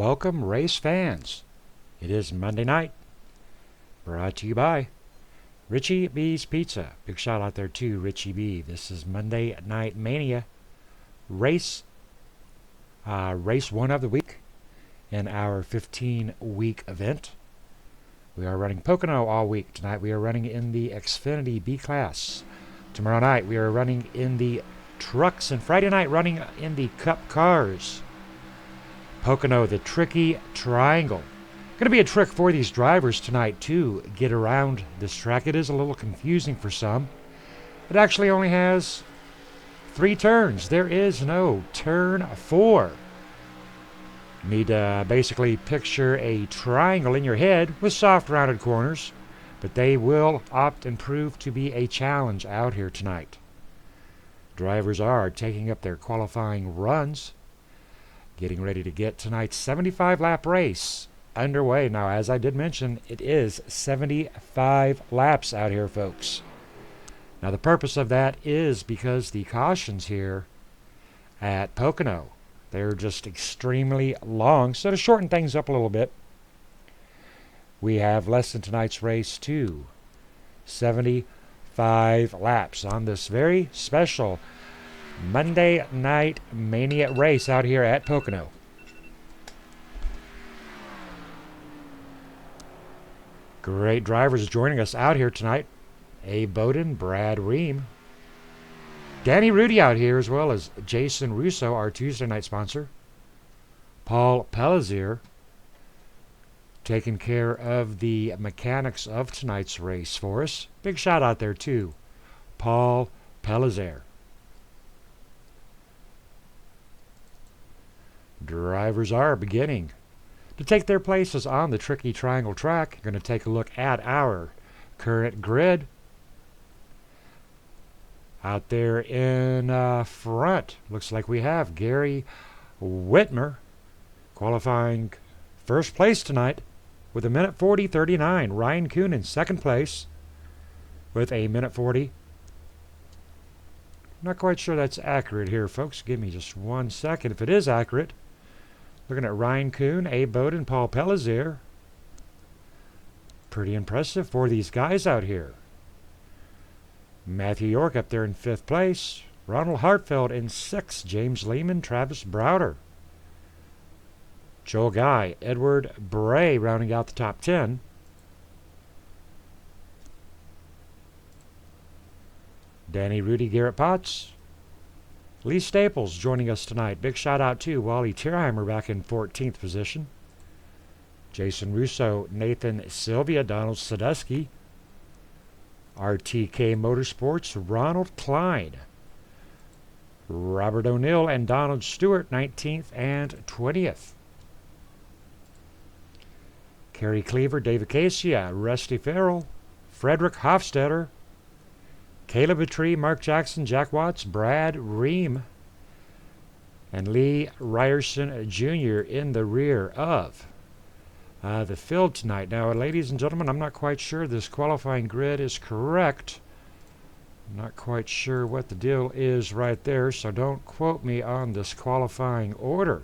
Welcome, race fans. It is Monday night. Brought to you by Richie B's Pizza. Big shout out there to Richie B. This is Monday Night Mania. Race one of the week in our 15-week event. We are running Pocono all week. Tonight we are running in the Xfinity B class. Tomorrow night we are running in the trucks, and Friday night running in the Cup cars. Pocono, the tricky triangle. Going to be a trick for these drivers tonight to get around this track. It is a little confusing for some. It actually only has 3 turns. There is no turn 4. You need to basically picture a triangle in your head with soft rounded corners, but they will opt and prove to be a challenge out here tonight. Drivers are taking up their qualifying runs, getting ready to get tonight's 75-lap race underway. Now, as I did mention, it is 75 laps out here, folks. Now, the purpose of that is because the cautions here at Pocono, they're just extremely long. So to shorten things up a little bit, we have less than tonight's race to 75 laps on this very special Monday Night Mania race out here at Pocono. Great drivers joining us out here tonight. Abe Bowden, Brad Ream, Danny Rudy out here, as well as Jason Russo, our Tuesday night sponsor. Paul Pellizier taking care of the mechanics of tonight's race for us. Big shout out there too, Paul Pellizier. Drivers are beginning to take their places on the tricky triangle track. Going to take a look at our current grid. Out there in front, looks like we have Gary Whitmer qualifying first place tonight with a minute 40:39. Ryan Kuhn in second place with a minute 40. Not quite sure that's accurate here, folks. Give me just 1 second. If it is accurate, looking at Ryan Kuhn, Abe Bowden, Paul Pellizier. Pretty impressive for these guys out here. Matthew York up there in 5th place. Ronald Hartfeld in 6th. James Lehman, Travis Browder. Joel Guy, Edward Bray rounding out the top 10. Danny Rudy, Garrett Potts. Lee Staples joining us tonight. Big shout out to Wally Tierheimer back in 14th position. Jason Russo, Nathan Sylvia, Donald Sadusky. RTK Motorsports, Ronald Klein. Robert O'Neill and Donald Stewart, 19th and 20th. Kerry Cleaver, Dave Acacia, Rusty Farrell, Frederick Hofstetter, Caleb Atree, Mark Jackson, Jack Watts, Brad Ream, and Lee Ryerson Jr. in the rear of the field tonight. Now, ladies and gentlemen, I'm not quite sure this qualifying grid is correct. I'm not quite sure what the deal is right there, so don't quote me on this qualifying order.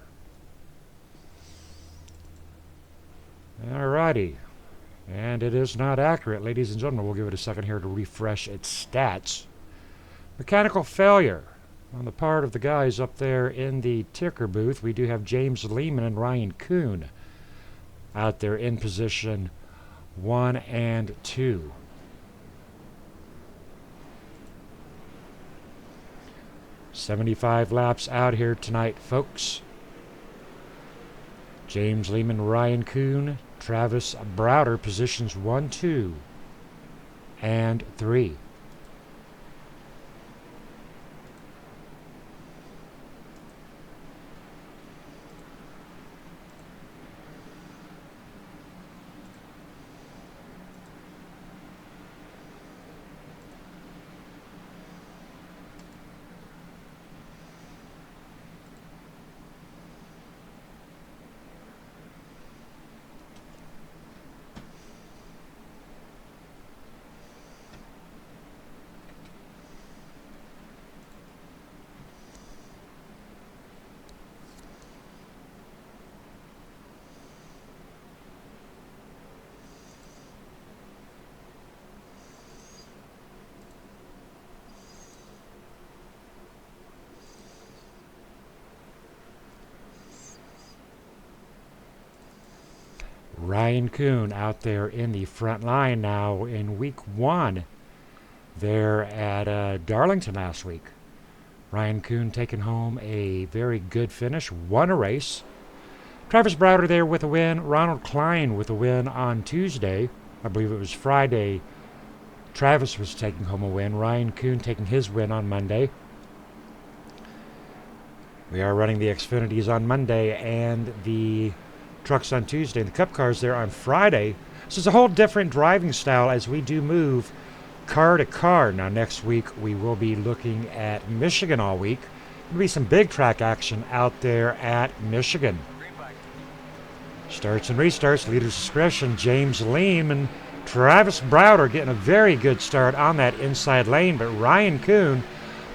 Alrighty. And it is not accurate, ladies and gentlemen. We'll give it a second here to refresh its stats. Mechanical failure on the part of the guys up there in the ticker booth. We do have James Lehman and Ryan Kuhn out there in position 1 and 2. "75 laps out here tonight, folks. James Lehman, Ryan Kuhn, Travis Browder, positions 1, 2, and 3. Ryan Kuhn out there in the front line now in week 1 there at Darlington last week. Ryan Kuhn taking home a very good finish, won a race. Travis Browder there with a win. Ronald Klein with a win on Tuesday. I believe it was Friday. Travis was taking home a win. Ryan Kuhn taking his win on Monday. We are running the Xfinities on Monday and the trucks on Tuesday. The Cup cars there on Friday. So it's a whole different driving style as we do move car to car. Now next week we will be looking at Michigan all week. There'll be some big track action out there at Michigan. Starts and restarts, leader's discretion. James Leam and Travis Browder getting a very good start on that inside lane, but Ryan Kuhn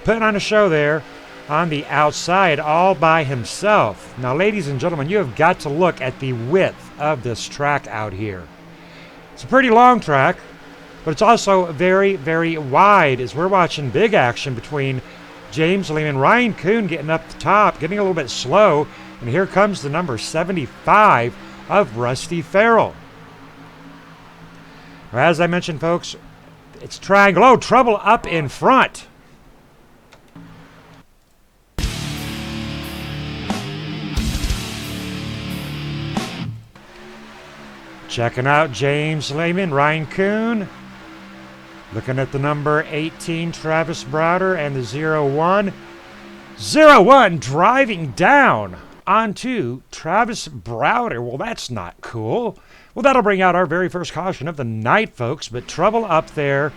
putting on a show there on the outside all by himself. Now, ladies and gentlemen, you have got to look at the width of this track out here. It's a pretty long track, but it's also very, very wide as we're watching big action between James Leam and Ryan Kuhn getting up the top, getting a little bit slow, and here comes the number 75 of Rusty Farrell. As I mentioned, folks, it's triangle. Oh, trouble up in front. Checking out James Lehman, Ryan Kuhn. Looking at the number 18, Travis Browder, and the 01. 01 driving down onto Travis Browder. Well, that's not cool. Well, that'll bring out our very first caution of the night, folks. But trouble up there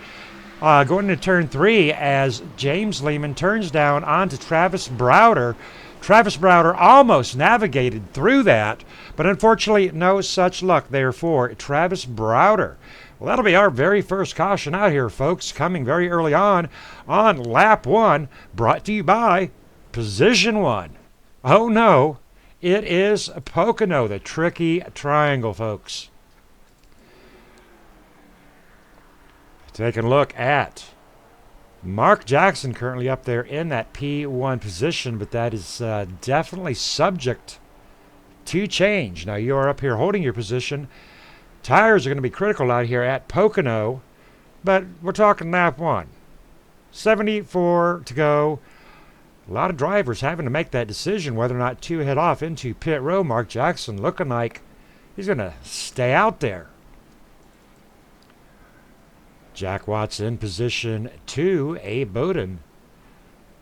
going into turn 3 as James Lehman turns down onto Travis Browder. Travis Browder almost navigated through that, but unfortunately no such luck there for Travis Browder. Well, that'll be our very first caution out here, folks, coming very early on lap 1, brought to you by Position 1. Oh no, it is Pocono, the tricky triangle, folks. Taking a look at Mark Jackson currently up there in that P1 position, but that is definitely subject to change. Now you are up here holding your position. Tires are going to be critical out here at Pocono, but we're talking lap 1. 74 to go. A lot of drivers having to make that decision whether or not to head off into pit row. Mark Jackson looking like he's going to stay out there. Jack Watts in position 2. Abe Bowden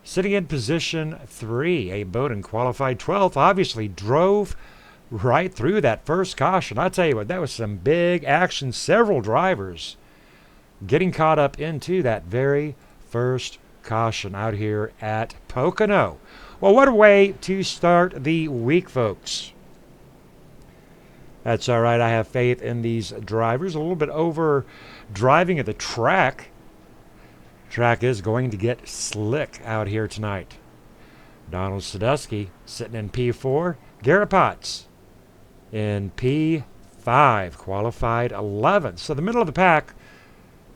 sitting in position 3. Abe Bowden qualified 12th. Obviously drove right through that first caution. I tell you what, that was some big action. Several drivers getting caught up into that very first caution out here at Pocono. Well, what a way to start the week, folks. That's all right. I have faith in these drivers. A little bit over driving at the track. Track is going to get slick out here tonight. Donald Sadusky sitting in P4. Garrett Potts in P5, qualified 11th. So the middle of the pack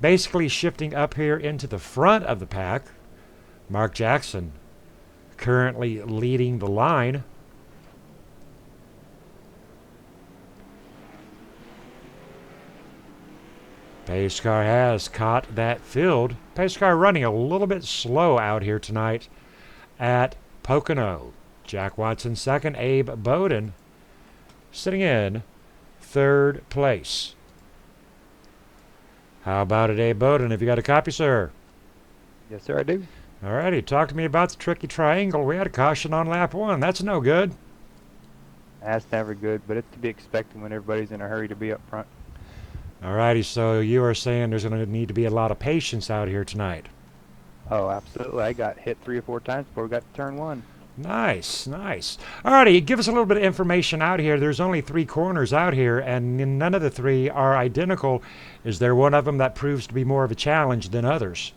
basically shifting up here into the front of the pack. Mark Jackson currently leading the line. Pace car has caught that field. Pace car running a little bit slow out here tonight at Pocono. Jack Watson second. Abe Bowden sitting in third place. How about it, Abe Bowden? Have you got a copy, sir? Yes, sir, I do. All righty. Talk to me about the tricky triangle. We had a caution on lap 1. That's no good. That's never good, but it's to be expected when everybody's in a hurry to be up front. All righty. So you are saying there's going to need to be a lot of patience out here tonight. Oh, absolutely. I got hit 3 or 4 times before we got to turn 1. Nice, nice. All righty, give us a little bit of information out here. There's only 3 corners out here, and none of the 3 are identical. Is there one of them that proves to be more of a challenge than others?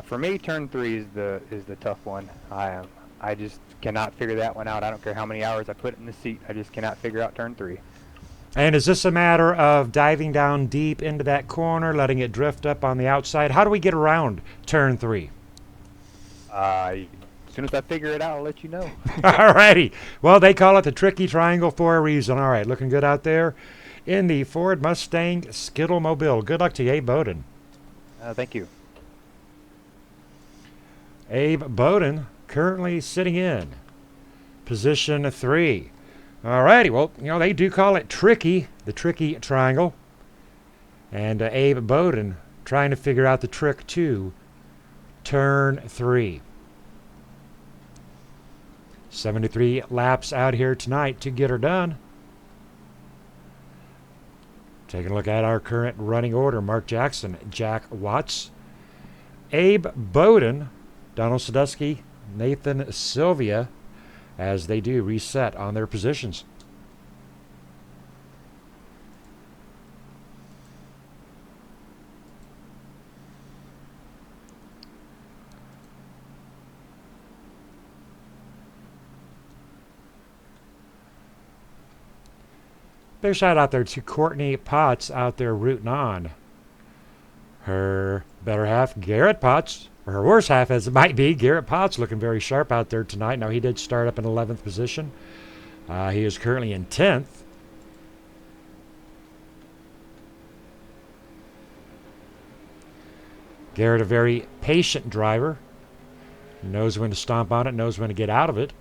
For me, turn 3 is the tough one. I just cannot figure that one out. I don't care how many hours I put in the seat. I just cannot figure out turn 3. And is this a matter of diving down deep into that corner, letting it drift up on the outside? How do we get around turn 3? As soon as I figure it out, I'll let you know. All righty. Well, they call it the tricky triangle for a reason. All right, looking good out there in the Ford Mustang Skittle Mobile. Good luck to you, Abe Bowden. Thank you. Abe Bowden currently sitting in position 3. Alrighty, well, they do call it tricky, the tricky triangle. And Abe Bowden trying to figure out the trick to turn 3. 73 laps out here tonight to get her done. Taking a look at our current running order. Mark Jackson, Jack Watts, Abe Bowden, Donald Sadusky, Nathan Sylvia, as they do reset on their positions. Big shout out there to Courtney Potts out there rooting on her better half, Garrett Potts, or her worse half as it might be. Garrett Potts looking very sharp out there tonight. Now, he did start up in 11th position. He is currently in 10th. Garrett, a very patient driver. Knows when to stomp on it, knows when to get out of it.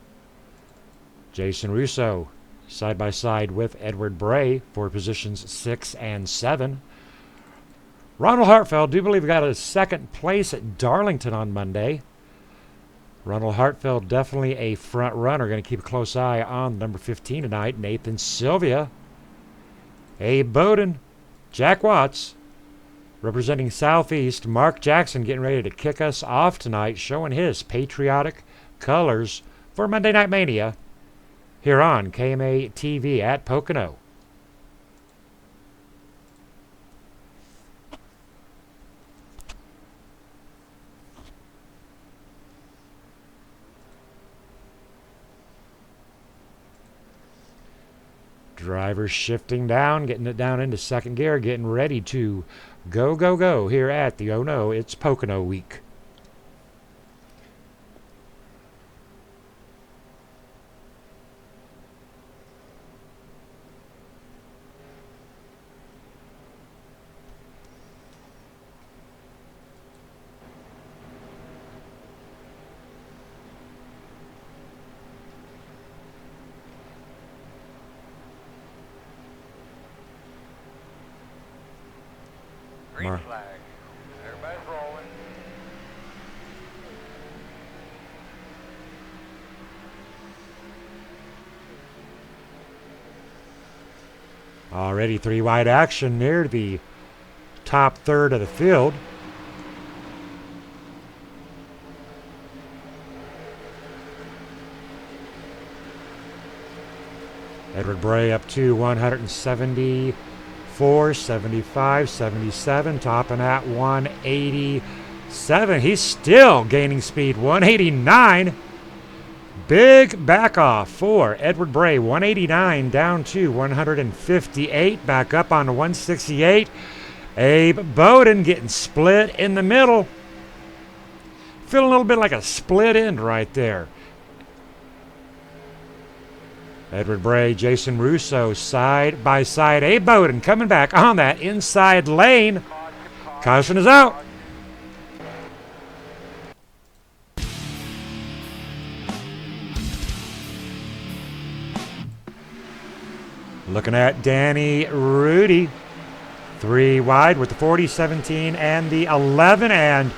Jason Russo, side by side with Edward Bray for positions 6 and 7. Ronald Hartfeld, do believe, got a second place at Darlington on Monday. Ronald Hartfeld definitely a front runner. Going to keep a close eye on number 15 tonight, Nathan Sylvia. Abe Bowden, Jack Watts, representing Southeast. Mark Jackson getting ready to kick us off tonight, showing his patriotic colors for Monday Night Mania here on KMA TV at Pocono. Drivers shifting down, getting it down into second gear, getting ready to go, go, go here at the Oh No, It's Pocono Week. Green flag. Everybody's rolling. Already 3 wide action near the top third of the field. Edward Bray up to 174, 75, 77, topping at 187. He's still gaining speed, 189. Big back off for Edward Bray, 189 down to 158, back up on 168. Abe Bowden getting split in the middle. Feeling a little bit like a split end right there. Edward Bray, Jason Russo, side by side. Abe Bowden coming back on that inside lane. Caution is out. Looking at Danny Rudy. 3 wide with the 40, 17, and the 11. And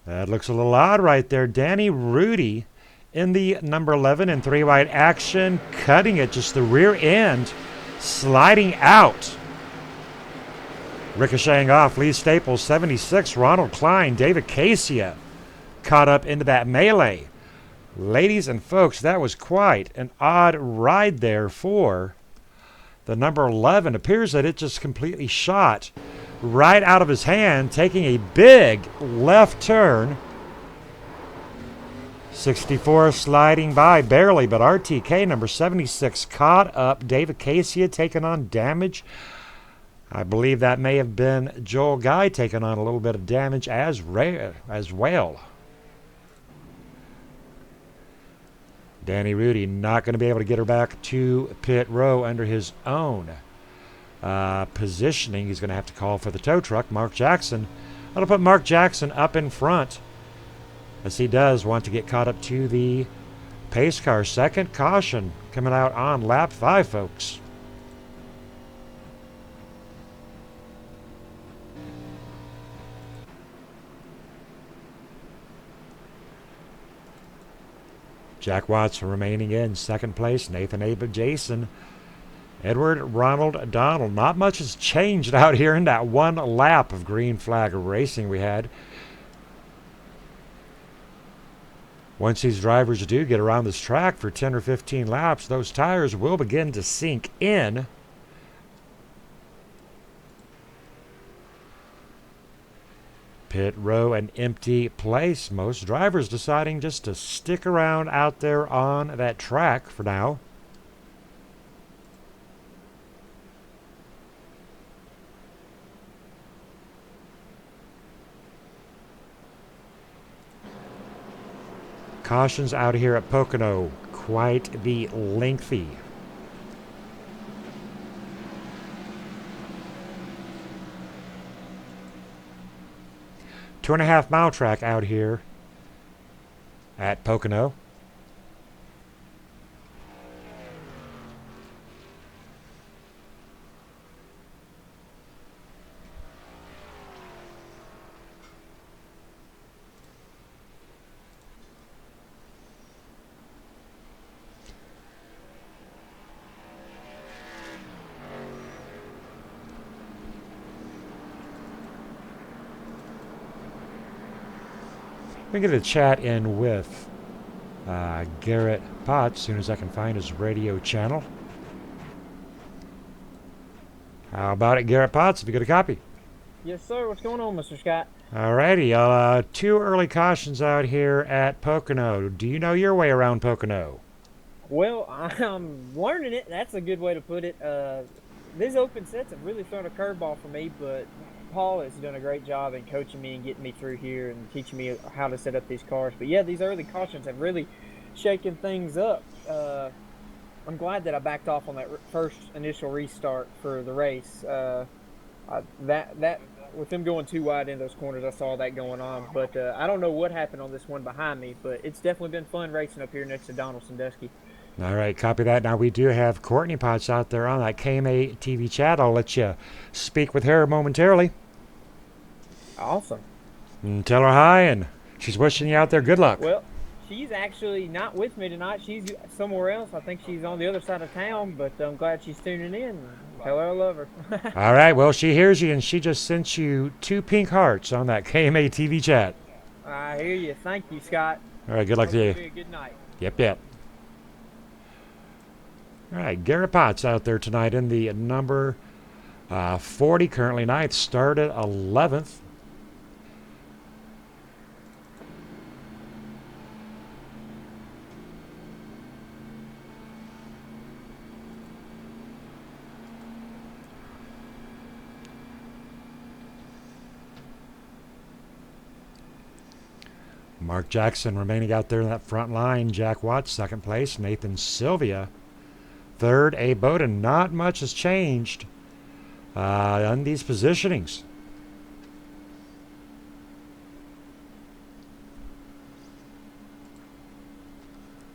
that looks a little odd right there. Danny Rudy in the number 11 and 3 wide action, cutting it, just the rear end sliding out. Ricocheting off Lee Staples, 76, Ronald Klein, David Casia caught up into that melee. Ladies and folks, that was quite an odd ride there for the number 11. Appears that it just completely shot right out of his hand, taking a big left turn. 64 sliding by barely, but RTK number 76 caught up. David Casia taking on damage. I believe that may have been Joel Guy taking on a little bit of damage as well. Danny Rudy not going to be able to get her back to pit row under his own positioning. He's going to have to call for the tow truck, Mark Jackson. That'll put Mark Jackson up in front, as he does want to get caught up to the pace car. Second caution coming out on lap 5, folks. Jack Watts remaining in second place. Nathan Abe Jason. Edward Ronald Donald. Not much has changed out here in that one lap of green flag racing we had. Once these drivers do get around this track for 10 or 15 laps, those tires will begin to sink in. Pit row an empty place. Most drivers deciding just to stick around out there on that track for now. Cautions out here at Pocono, quite the lengthy. Two-and-a-half-mile track out here at Pocono. We get a chat in with Garrett Potts as soon as I can find his radio channel. How about it, Garrett Potts? Have you got a copy? Yes, sir. What's going on, Mr. Scott? Alrighty. 2 early cautions out here at Pocono. Do you know your way around Pocono? Well, I'm learning it. That's a good way to put it. These open sets have really thrown a curveball for me, but Paul has done a great job in coaching me and getting me through here and teaching me how to set up these cars. But yeah, these early cautions have really shaken things up. I'm glad that I backed off on that first initial restart for the race. That with them going too wide in those corners, I saw that going on. But I don't know what happened on this one behind me, but it's definitely been fun racing up here next to Donald Sandusky. All right, copy that. Now, we do have Courtney Potts out there on that KMA TV chat. I'll let you speak with her momentarily. Awesome. And tell her hi, and she's wishing you out there good luck. Well, she's actually not with me tonight. She's somewhere else. I think she's on the other side of town, but I'm glad she's tuning in. Tell her I love her. All right, well, she hears you, and she just sent you 2 pink hearts on that KMA TV chat. I hear you. Thank you, Scott. All right, good luck to you. Be a good night. Yep. All right, Garrett Potts out there tonight in the number 40, currently 9th, started 11th. Mark Jackson remaining out there in that front line. Jack Watts, second place. Nathan Sylvia, third. A Bowden. Not much has changed on these positionings.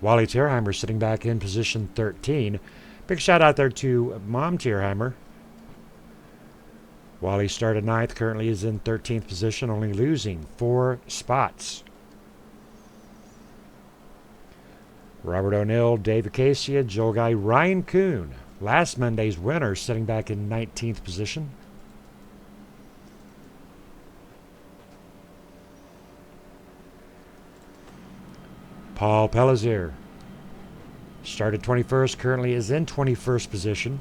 Wally Tierheimer sitting back in position 13. Big shout out there to Mom Tierheimer. Wally started 9th, currently is in 13th position, only losing 4 spots. Robert O'Neill, Dave Acacia, Joel Guy, Ryan Kuhn, last Monday's winner, sitting back in 19th position. Paul Pellizier started 21st, currently is in 21st position.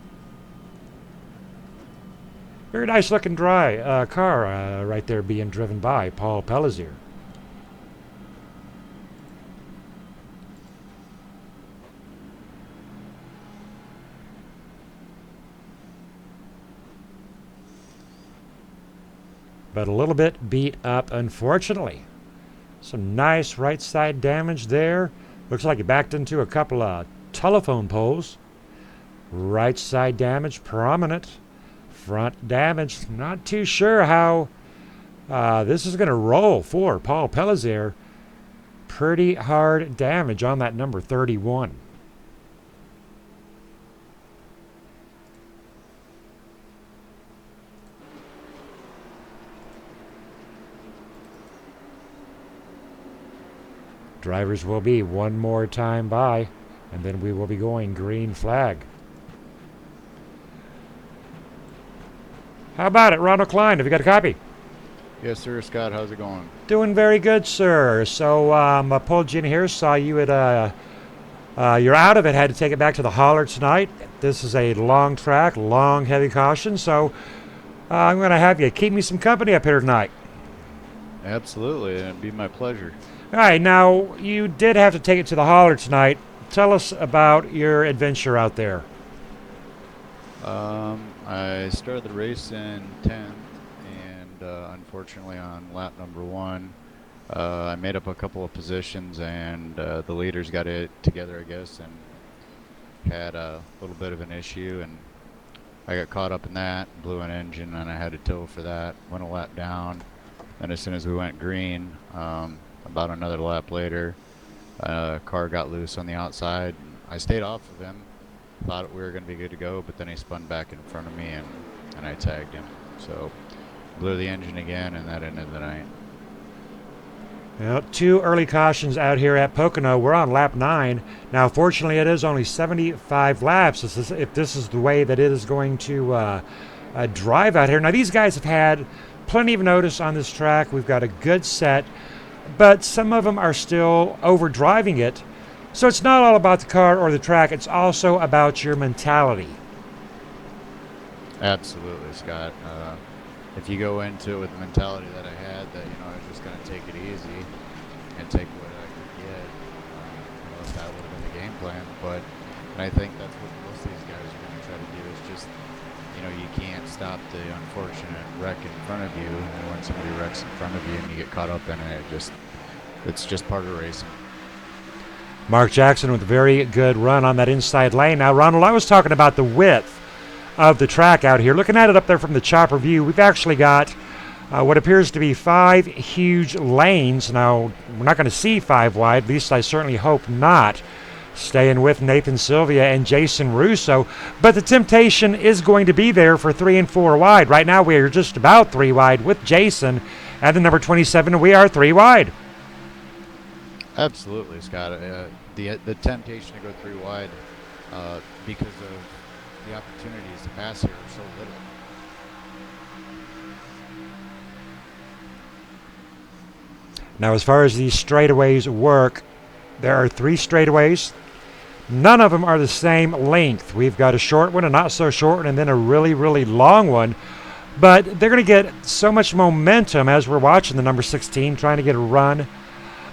Very nice looking car right there being driven by Paul Pellizier. But a little bit beat up, unfortunately. Some nice right side damage there. Looks like he backed into a couple of telephone poles. Right side damage prominent front damage. Not too sure how this is going to roll for Paul Pellizier. Pretty hard damage on that number 31. Drivers will be one more time by, and then we will be going green flag. How about it, Ronald Klein? Have you got a copy? Yes, sir, Scott. How's it going? Doing very good, sir. So I pulled you in here, saw you at you're out of it, had to take it back to the hauler tonight. This is a long track, long heavy caution, so I'm going to have you keep me some company up here tonight. Absolutely, it'd be my pleasure. All right, now you did have to take it to the hauler tonight. Tell us about your adventure out there. I started the race in 10th, and unfortunately on lap number 1, I made up a couple of positions, and the leaders got it together, I guess, and had a little bit of an issue, and I got caught up in that, blew an engine, and I had to tow for that, went a lap down, and as soon as we went green, about another lap later, a car got loose on the outside. I stayed off of him, thought we were going to be good to go, but then he spun back in front of me, and I tagged him. So blew the engine again, and that ended the night. Well, 2 early cautions out here at Pocono. We're on lap 9. Now, fortunately, it is only 75 laps. If this is the way that it is going to drive out here. Now, these guys have had plenty of notice on this track. We've got a good set, but some of them are still overdriving it. So it's not all about the car or the track. It's also about your mentality. Absolutely, Scott. If you go into it with the mentality that I had, that I was just going to take it easy and take what I could get, that would have been the game plan. But I think that's what most of these guys are going to try to do is just, you can't stop the unfortunate wreck in front of you, and when somebody wrecks in front of you and you get caught up in it, it's just part of racing. Mark Jackson with a very good run on that inside lane. Now, Ronald, I was talking about the width of the track out here. Looking at it up there from the chopper view, we've actually got what appears to be 5 huge lanes. Now, we're not going to see 5 wide, at least I certainly hope not. Staying with Nathan Sylvia and Jason Russo, but the temptation is going to be there for 3 and 4 wide. Right now, we are just about 3 wide with Jason at the number 27. We are 3 wide. Absolutely, Scott. The temptation to go 3 wide because of the opportunities to pass here are so little. Now, as far as these straightaways work, there are 3 straightaways. None of them are the same length. We've got a short one, a not so short one, and then a really, really long one. But they're going to get so much momentum as we're watching the number 16 trying to get a run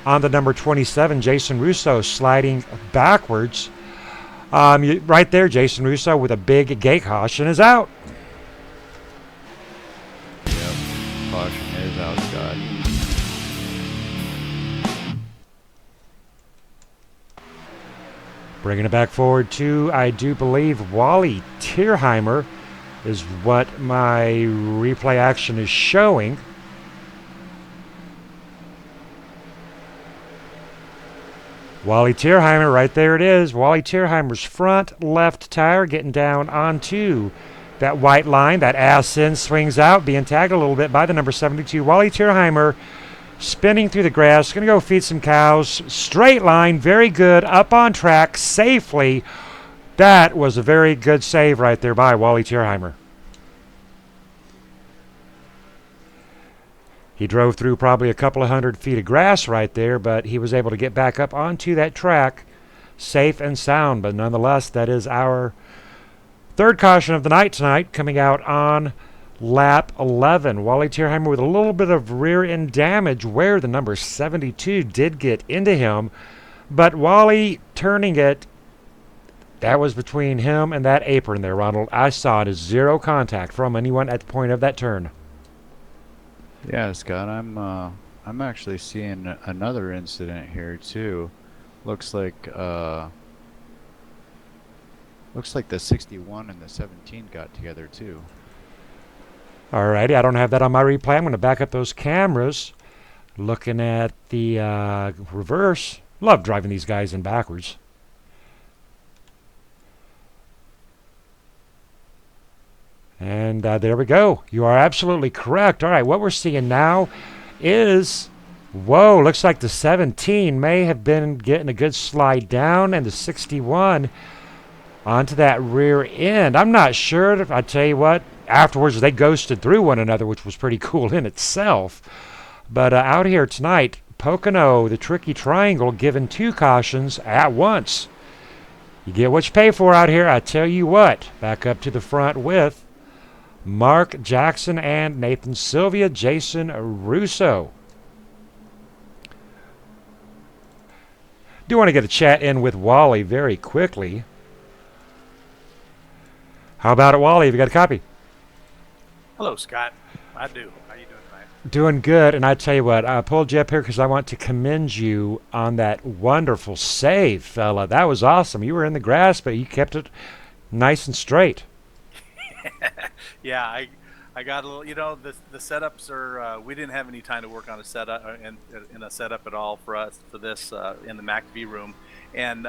on the number 27, Jason Russo, sliding backwards. Right there, Jason Russo with a big gate caution is out. Yep, caution is out, Scott. Bringing it back forward to, I do believe, Wally Tierheimer is what my replay action is showing. Wally Tierheimer, right there it is. Wally Tierheimer's front left tire getting down onto that white line. That ass in swings out, being tagged a little bit by the number 72. Wally Tierheimer spinning through the grass. Going to go feed some cows. Straight line, very good. Up on track safely. That was a very good save right there by Wally Tierheimer. He drove through probably a couple of 100 feet of grass right there, but he was able to get back up onto that track safe and sound. But nonetheless, that is our 3rd caution of the night tonight, coming out on lap 11. Wally Tierheimer with a little bit of rear end damage where the number 72 did get into him. But Wally turning it, that was between him and that apron there, Ronald. I saw it as 0 contact from anyone at the point of that turn. Yeah, Scott, I'm actually seeing another incident here too. Looks like the 61 and the 17 got together too. Alrighty, I don't have that on my replay. I'm going to back up those cameras. Looking at the reverse. Love driving these guys in backwards. And there we go. You are absolutely correct. All right, what we're seeing now is, whoa, looks like the 17 may have been getting a good slide down, and the 61 onto that rear end. I'm not sure. I tell you what, afterwards they ghosted through one another, which was pretty cool in itself. But out here tonight, Pocono, the tricky triangle, given 2 cautions at once. You get what you pay for out here. I tell you what, back up to the front with Mark Jackson and Nathan Sylvia, Jason Russo. Do want to get a chat in with Wally very quickly. How about it, Wally? Have you got a copy? Hello, Scott. I do. How you doing tonight? Doing good, and I tell you what, I pulled you up here because I want to commend you on that wonderful save, fella. That was awesome. You were in the grass, but you kept it nice and straight. Yeah, I got a little. You know, the setups are. We didn't have any time to work on a setup in a setup at all for us for this in the MacV room, and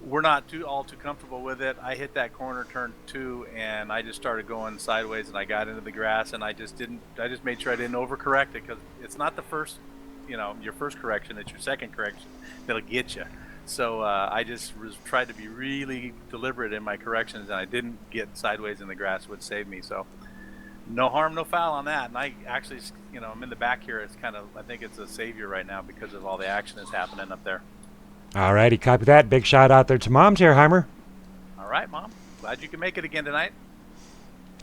we're not all too comfortable with it. I hit that corner turn 2, and I just started going sideways, and I got into the grass, and I just made sure I didn't overcorrect it, because it's not the first, your first correction. It's your second correction that'll get you. So I just tried to be really deliberate in my corrections, and I didn't get sideways in the grass, which saved me. So no harm, no foul on that. And I actually, I'm in the back here. It's kind of, I think it's a savior right now because of all the action that's happening up there. All righty, copy that. Big shout out there to Mom Tierheimer. All right, Mom. Glad you can make it again tonight.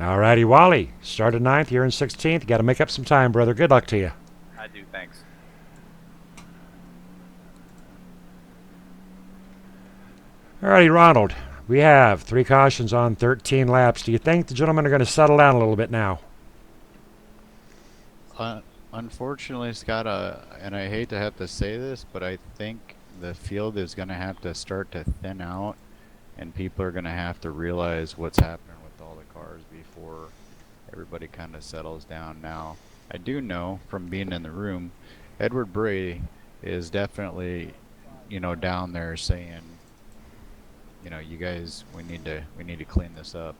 All righty, Wally. Started 9th, you're in 16th. You got to make up some time, brother. Good luck to you. I do, thanks. All righty, Ronald. We have 3 cautions on 13 laps. Do you think the gentlemen are going to settle down a little bit now? Unfortunately, Scott, and I hate to have to say this, but I think the field is going to have to start to thin out, and people are going to have to realize what's happening with all the cars before everybody kind of settles down. Now, I do know from being in the room, Edward Bray is definitely, down there saying, you guys, we need to clean this up.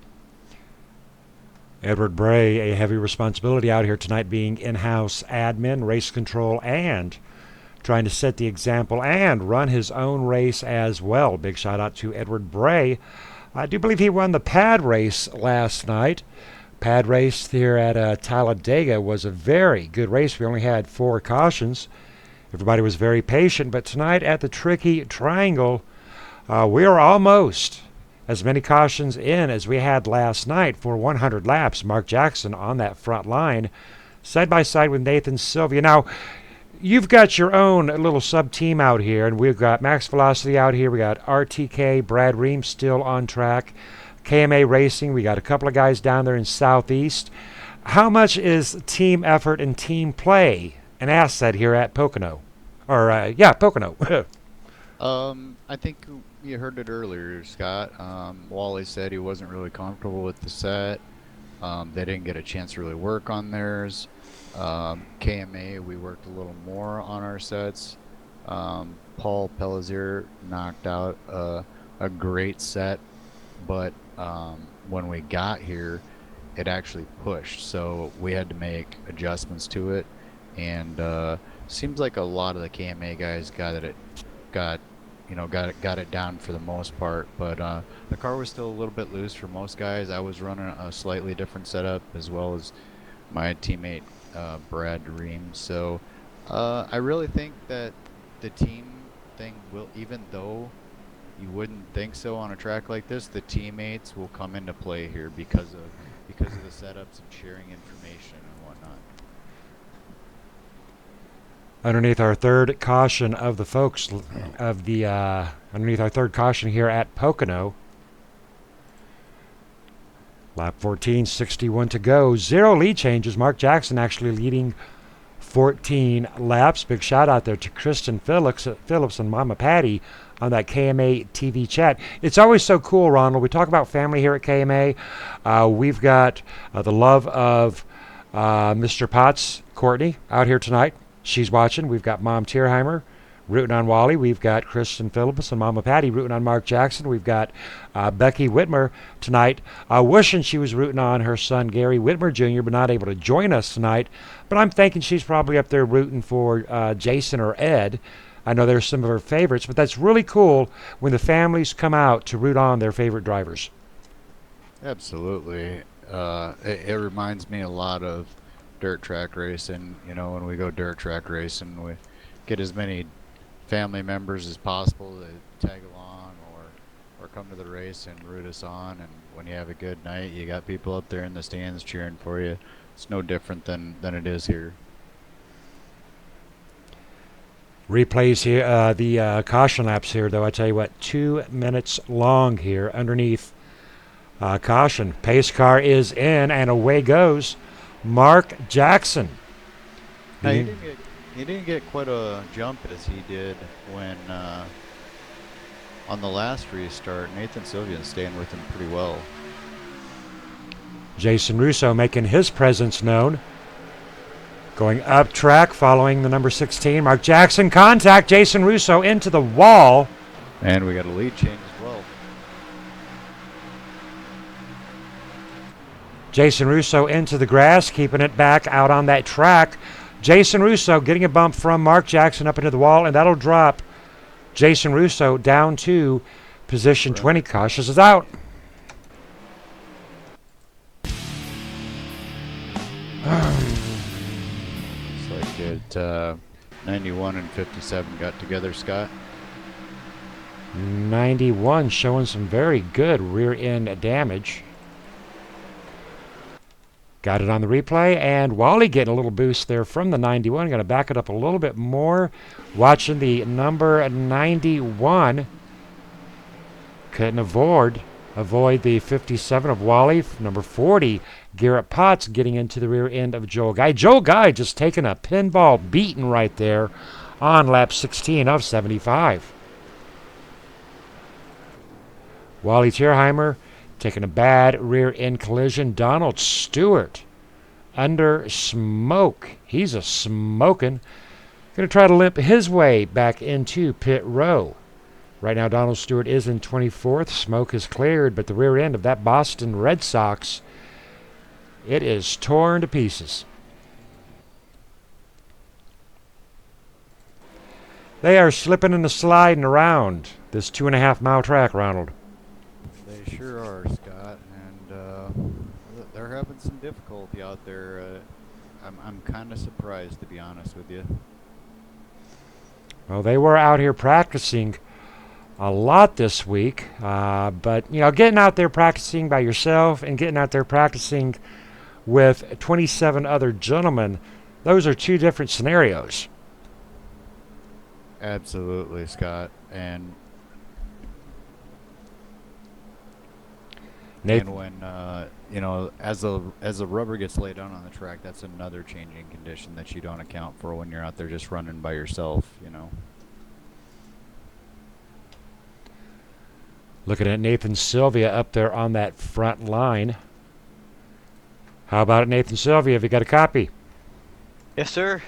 Edward Bray, a heavy responsibility out here tonight, being in-house admin, race control, and trying to set the example and run his own race as well. Big shout out to Edward Bray. I do believe he won the pad race last night. Pad race here at Talladega was a very good race. We only had 4 cautions. Everybody was very patient, but tonight at the tricky triangle, we are almost as many cautions in as we had last night for 100 laps. Mark Jackson on that front line, side by side with Nathan Sylvia. Now, you've got your own little sub-team out here, and we've got Max Velocity out here. We got RTK, Brad Ream still on track. KMA Racing, we got a couple of guys down there in Southeast. How much is team effort and team play an asset here at Pocono? Pocono. I think you heard it earlier, Scott. Wally said he wasn't really comfortable with the set. They didn't get a chance to really work on theirs. KMA, we worked a little more on our sets. Paul Pellizier knocked out a great set, but when we got here, it actually pushed, so we had to make adjustments to it. And seems like a lot of the KMA guys got it down for the most part, but the car was still a little bit loose for most guys. I was running a slightly different setup, as well as my teammate Brad Ream. So I really think that the team thing will, even though you wouldn't think so on a track like this, the teammates will come into play here because of the setups and sharing information and whatnot. Underneath our third caution of the folks of the underneath our third caution here at Pocono. Lap 14, 61 to go. 0 lead changes. Mark Jackson actually leading 14 laps. Big shout out there to Kristen Phillips and Mama Patty on that KMA TV chat. It's always so cool, Ronald. We talk about family here at KMA. We've got the love of Mr. Potts, Courtney, out here tonight. She's watching. We've got Mom Tierheimer rooting on Wally. We've got Kristen Phillips and Mama Patty rooting on Mark Jackson. We've got Becky Whitmer tonight, wishing she was rooting on her son Gary Whitmer Jr., but not able to join us tonight. But I'm thinking she's probably up there rooting for Jason or Ed. I know they're some of her favorites, but that's really cool when the families come out to root on their favorite drivers. Absolutely. It reminds me a lot of dirt track racing. You know, when we go dirt track racing, we get as many family members as possible to tag along or come to the race and root us on. And when you have a good night, you got people up there in the stands cheering for you. It's no different than it is here. Replays here, the caution laps here, though, I tell you what, 2 minutes long here underneath caution. Pace car is in, and away goes Mark Jackson. Now, he didn't get quite a jump as he did when on the last restart. Nathan Sylvian staying with him pretty well. Jason Russo making his presence known. Going up track, following the number 16. Mark Jackson, contact. Jason Russo into the wall. And we got a lead change as well. Jason Russo into the grass, keeping it back out on that track. Jason Russo getting a bump from Mark Jackson up into the wall, and that'll drop Jason Russo down to position 20. Cautious is out. Looks like it 91 and 57 got together, Scott. 91 showing some very good rear end damage. Got it on the replay, and Wally getting a little boost there from the 91. Going to back it up a little bit more. Watching the number 91. Couldn't avoid the 57 of Wally. Number 40, Garrett Potts getting into the rear end of Joel Guy. Joel Guy just taking a pinball beating right there on lap 16 of 75. Wally Tierheimer taking a bad rear end collision. Donald Stewart under smoke. He's a smoking. Going to try to limp his way back into pit row. Right now, Donald Stewart is in 24th. Smoke is cleared, but the rear end of that Boston Red Sox, it is torn to pieces. They are slipping and sliding around this 2.5 mile track, Ronald. They sure are, Scott, and they're having some difficulty out there. I'm kind of surprised, to be honest with you. Well, they were out here practicing a lot this week, but you know, getting out there practicing by yourself and getting out there practicing with 27 other gentlemen, those are two different scenarios. Absolutely, Scott, and Nathan. And when you know, as the rubber gets laid down on the track, that's another changing condition that you don't account for when you're out there just running by yourself. You know. Looking at Nathan Sylvia up there on that front line. How about it, Nathan Sylvia? Have you got a copy? Yes, sir.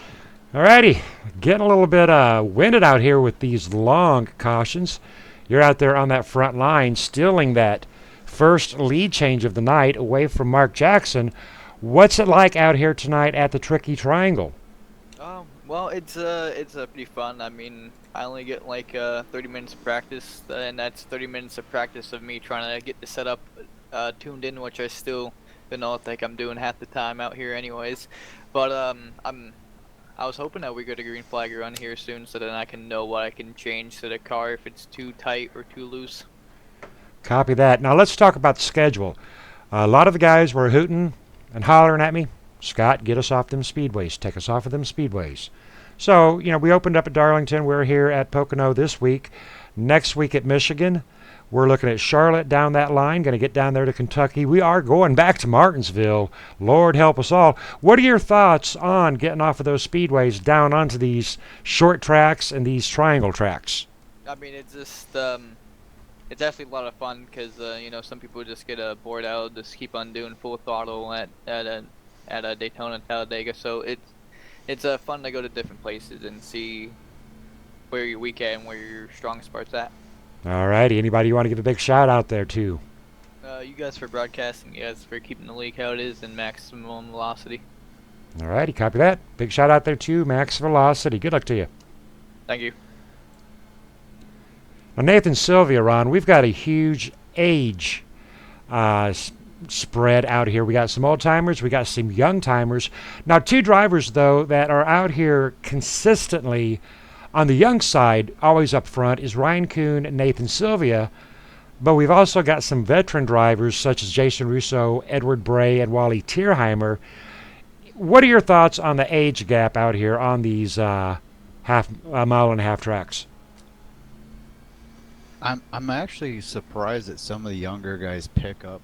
Alrighty, getting a little bit winded out here with these long cautions. You're out there on that front line, stealing that first lead change of the night away from Mark Jackson. What's it like out here tonight at the Tricky Triangle? Well, it's pretty fun. I mean, I only get like 30 minutes of practice, and that's 30 minutes of practice of me trying to get the setup tuned in, which I still don't think I'm doing half the time out here, anyways. But I was hoping that we get a green flag run here soon, so then I can know what I can change to the car if it's too tight or too loose. Copy that. Now let's talk about the schedule. A lot of the guys were hooting and hollering at me. Scott, get us off them speedways. Take us off of them speedways. So, you know, we opened up at Darlington. We're here at Pocono this week. Next week at Michigan. We're looking at Charlotte down that line. Going to get down there to Kentucky. We are going back to Martinsville. Lord help us all. What are your thoughts on getting off of those speedways down onto these short tracks and these triangle tracks? I mean, it's just it's definitely a lot of fun because some people just get bored out, just keep on doing full throttle at a Daytona and Talladega. So it's fun to go to different places and see where you're weak at and where your strong spots at. All righty. Anybody you want to give a big shout out there to? You guys for broadcasting, you guys for keeping the league how it is and maximum velocity. All righty. Copy that. Big shout out there to Max Velocity. Good luck to you. Thank you. Now, Nathan Sylvia, Ron, we've got a huge age spread out here. We got some old timers, we got some young timers. Now, two drivers, though, that are out here consistently on the young side, always up front, is Ryan Kuhn and Nathan Sylvia. But we've also got some veteran drivers such as Jason Russo, Edward Bray, and Wally Tierheimer. What are your thoughts on the age gap out here on these half mile and a half tracks? I'm actually surprised that some of the younger guys pick up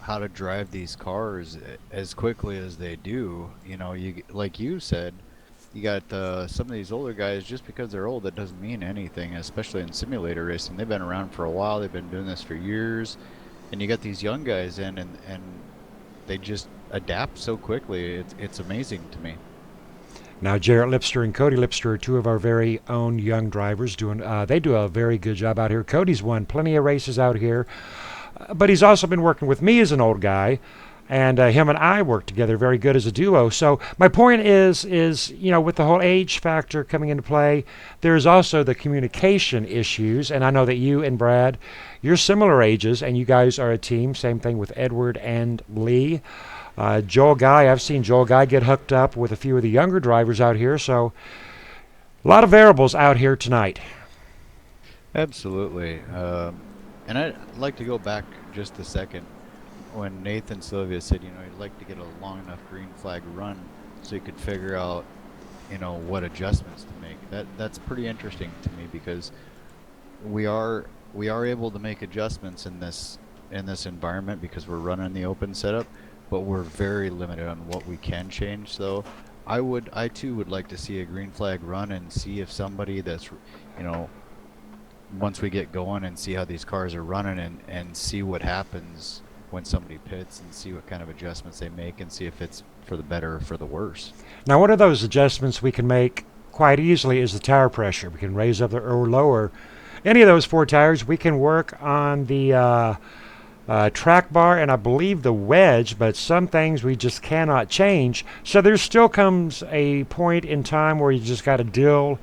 how to drive these cars as quickly as they do. You know, like you said, you got some of these older guys. Just because they're old, that doesn't mean anything. Especially in simulator racing, they've been around for a while. They've been doing this for years, and you got these young guys in, and they just adapt so quickly. It's amazing to me. Now, Jarrett Lipster and Cody Lipster are two of our very own young drivers. They do a very good job out here. Cody's won plenty of races out here, but he's also been working with me as an old guy, and him and I work together very good as a duo. So my point is with the whole age factor coming into play, there's also the communication issues, and I know that you and Brad, you're similar ages, and you guys are a team. Same thing with Edward and Lee. Joel Guy, I've seen Joel Guy get hooked up with a few of the younger drivers out here, so a lot of variables out here tonight. Absolutely. And I'd like to go back just a second when Nathan Sylvia said, he'd like to get a long enough green flag run so he could figure out, what adjustments to make. That's pretty interesting to me because we are able to make adjustments in this environment because we're running the open setup, but we're very limited on what we can change. So I too would like to see a green flag run and see if somebody that's, once we get going and see how these cars are running and see what happens when somebody pits and see what kind of adjustments they make and see if it's for the better or for the worse. Now, one of those adjustments we can make quite easily is the tire pressure. We can raise up or lower any of those four tires. We can work on the track bar and I believe the wedge, but some things we just cannot change. So there still comes a point in time where you just got to deal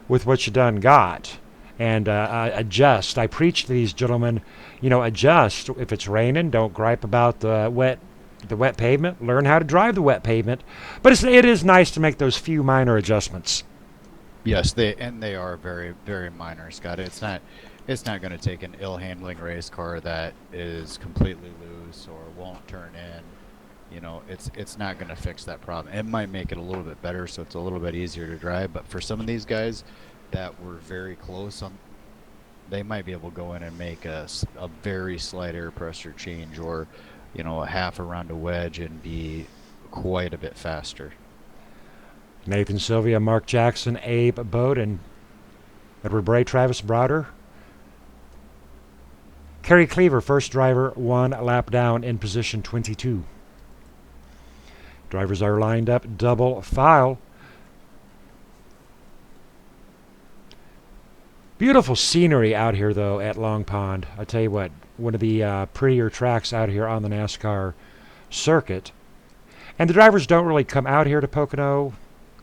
with what you done got and adjust. I preach to these gentlemen, adjust. If it's raining, don't gripe about the wet pavement. Learn how to drive the wet pavement. But it is nice to make those few minor adjustments. Yes, they are very, very minor, Scott. It's not going to take an ill-handling race car that is completely loose or won't turn in. It's not going to fix that problem. It might make it a little bit better, so it's a little bit easier to drive. But for some of these guys that were very close on, they might be able to go in and make a very slight air pressure change or, a half around a wedge and be quite a bit faster. Nathan Sylvia, Mark Jackson, Abe Bowden, Edward Bray, Travis Browder. Kerry Cleaver, first driver, 1 lap down in position 22. Drivers are lined up double file. Beautiful scenery out here, though, at Long Pond. I tell you what, one of the prettier tracks out here on the NASCAR circuit. And the drivers don't really come out here to Pocono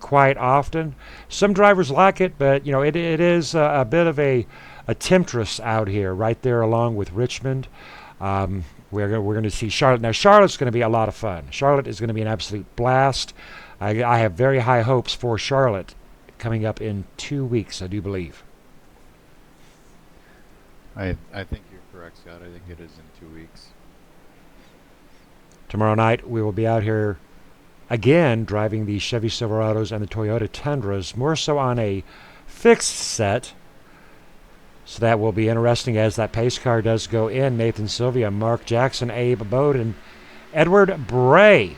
quite often. Some drivers like it, but it is a bit of a temptress out here, right there along with Richmond. We're going to see Charlotte. Now, Charlotte's going to be a lot of fun. Charlotte is going to be an absolute blast. I have very high hopes for Charlotte coming up in 2 weeks, I do believe. I think you're correct, Scott. I think it is in 2 weeks. Tomorrow night, we will be out here again driving the Chevy Silverados and the Toyota Tundras, more so on a fixed set. So that will be interesting as that pace car does go in. Nathan Sylvia, Mark Jackson, Abe Bowden, Edward Bray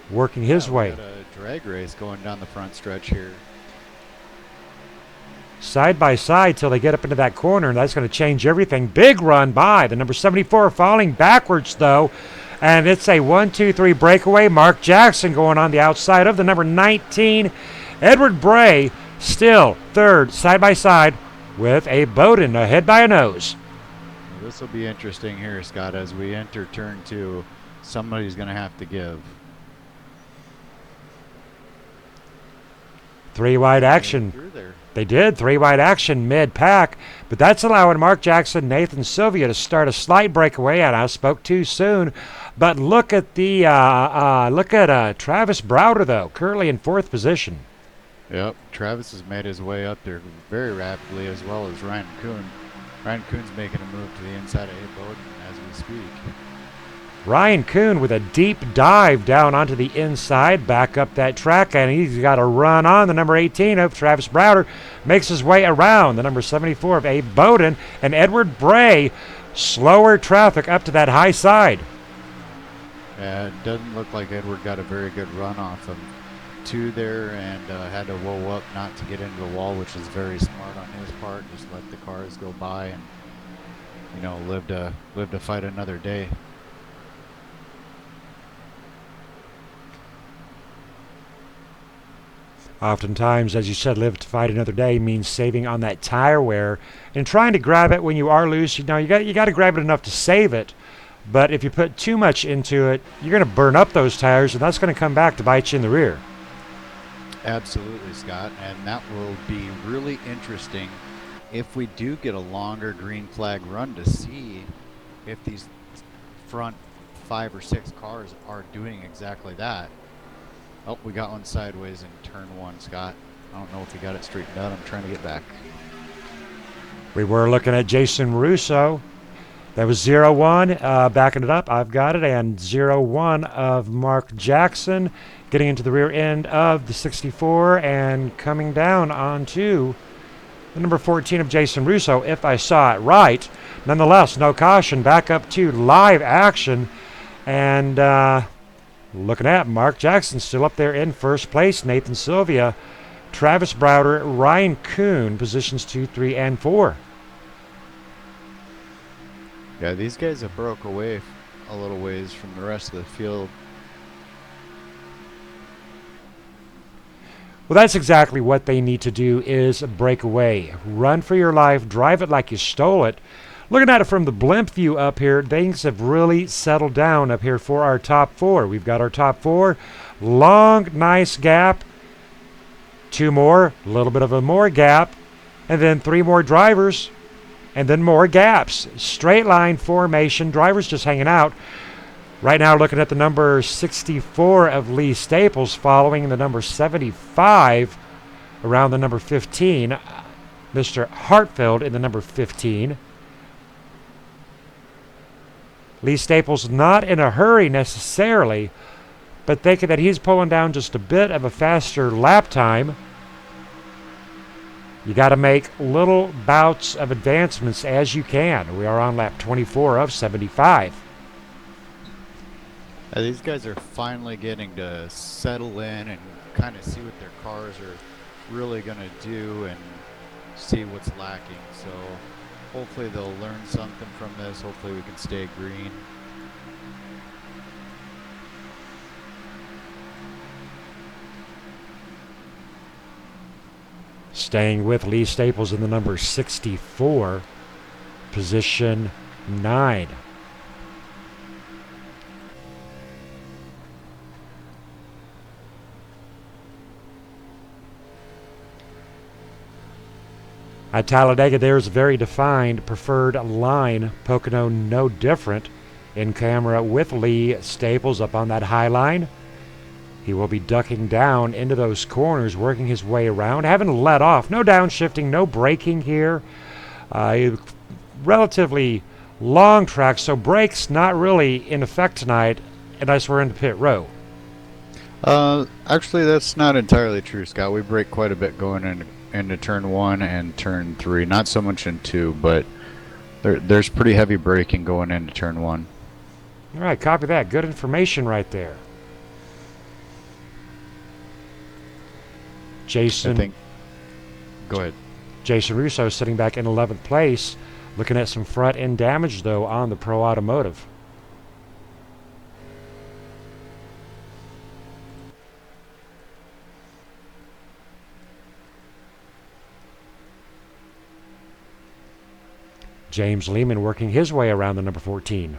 working his way. Got a drag race going down the front stretch here. side by side till they get up into that corner, and that's going to change everything. Big run by the number 74, falling backwards though, and it's a 1-2-3 breakaway. Mark Jackson going on the outside of the number 19. Edward Bray still third, side by side with a Bowden ahead by a nose. This will be interesting here, Scott, as we enter turn 2. Somebody's going to have to give. 3 wide action. Through there. They did 3 wide action mid-pack, but that's allowing Mark Jackson, Nathan Sylvia to start a slight breakaway. And I spoke too soon, but look at the Travis Browder though, currently in 4th position. Yep, Travis has made his way up there very rapidly, as well as Ryan Kuhn. Ryan Kuhn's making a move to the inside of Abe Bowden as we speak. Ryan Kuhn with a deep dive down onto the inside, back up that track, and he's got a run on. The number 18 of Travis Browder makes his way around. The number 74 of Abe Bowden, and Edward Bray, slower traffic up to that high side. Yeah, it doesn't look like Edward got a very good run off of 2 there, and had to whoa up not to get into the wall, which is very smart on his part. Just let the cars go by and, you know, live to fight another day. Oftentimes, as you said, live to fight another day means saving on that tire wear and trying to grab it when you are loose. You know, you got to grab it enough to save it. But if you put too much into it, you're going to burn up those tires, and that's going to come back to bite you in the rear. Absolutely, Scott, and that will be really interesting if we do get a longer green flag run to see if these front 5 or 6 cars are doing exactly that. Oh, we got one sideways in turn 1, Scott. I don't know if we got it straightened out. I'm trying to get back. We were looking at Jason Russo. That was 0-1, backing it up. I've got it, and 0-1 of Mark Jackson getting into the rear end of the 64 and coming down onto the number 14 of Jason Russo, if I saw it right. Nonetheless, no caution, back up to live action, and looking at Mark Jackson still up there in first place. Nathan Sylvia, Travis Browder, Ryan Kuhn, positions 2, 3, and 4. Yeah, these guys have broke away a little ways from the rest of the field. Well, that's exactly what they need to do, is break away. Run for your life, drive it like you stole it. Looking at it from the blimp view up here, things have really settled down up here for our top 4. We've got our top 4. Long, nice gap. 2 more, a little bit of a more gap. And then 3 more drivers. And then more gaps. Straight line formation. Drivers just hanging out. Right now looking at the number 64 of Lee Staples, following the number 75 around the number 15. Mr. Hartfield in the number 15. Lee Staples not in a hurry necessarily, but thinking that he's pulling down just a bit of a faster lap time. You got to make little bouts of advancements as you can. We are on lap 24 of 75. These guys are finally getting to settle in and kind of see what their cars are really going to do and see what's lacking. So hopefully they'll learn something from this. Hopefully we can stay green. Staying with Lee Staples in the number 64, position 9. At Talladega, there's a very defined preferred line. Pocono no different in camera with Lee Staples up on that high line. He will be ducking down into those corners, working his way around, having let off. No downshifting, no braking here. Relatively long track, so brakes not really in effect tonight, unless we're in the pit row. Actually, that's not entirely true, Scott. We brake quite a bit going into turn 1 and turn 3. Not so much in 2, but there's pretty heavy braking going into turn 1. All right, copy that. Good information right there. Jason. I think. Go ahead. Jason Russo sitting back in 11th place, looking at some front end damage though on the Pro Automotive. James Lehman working his way around the number 14.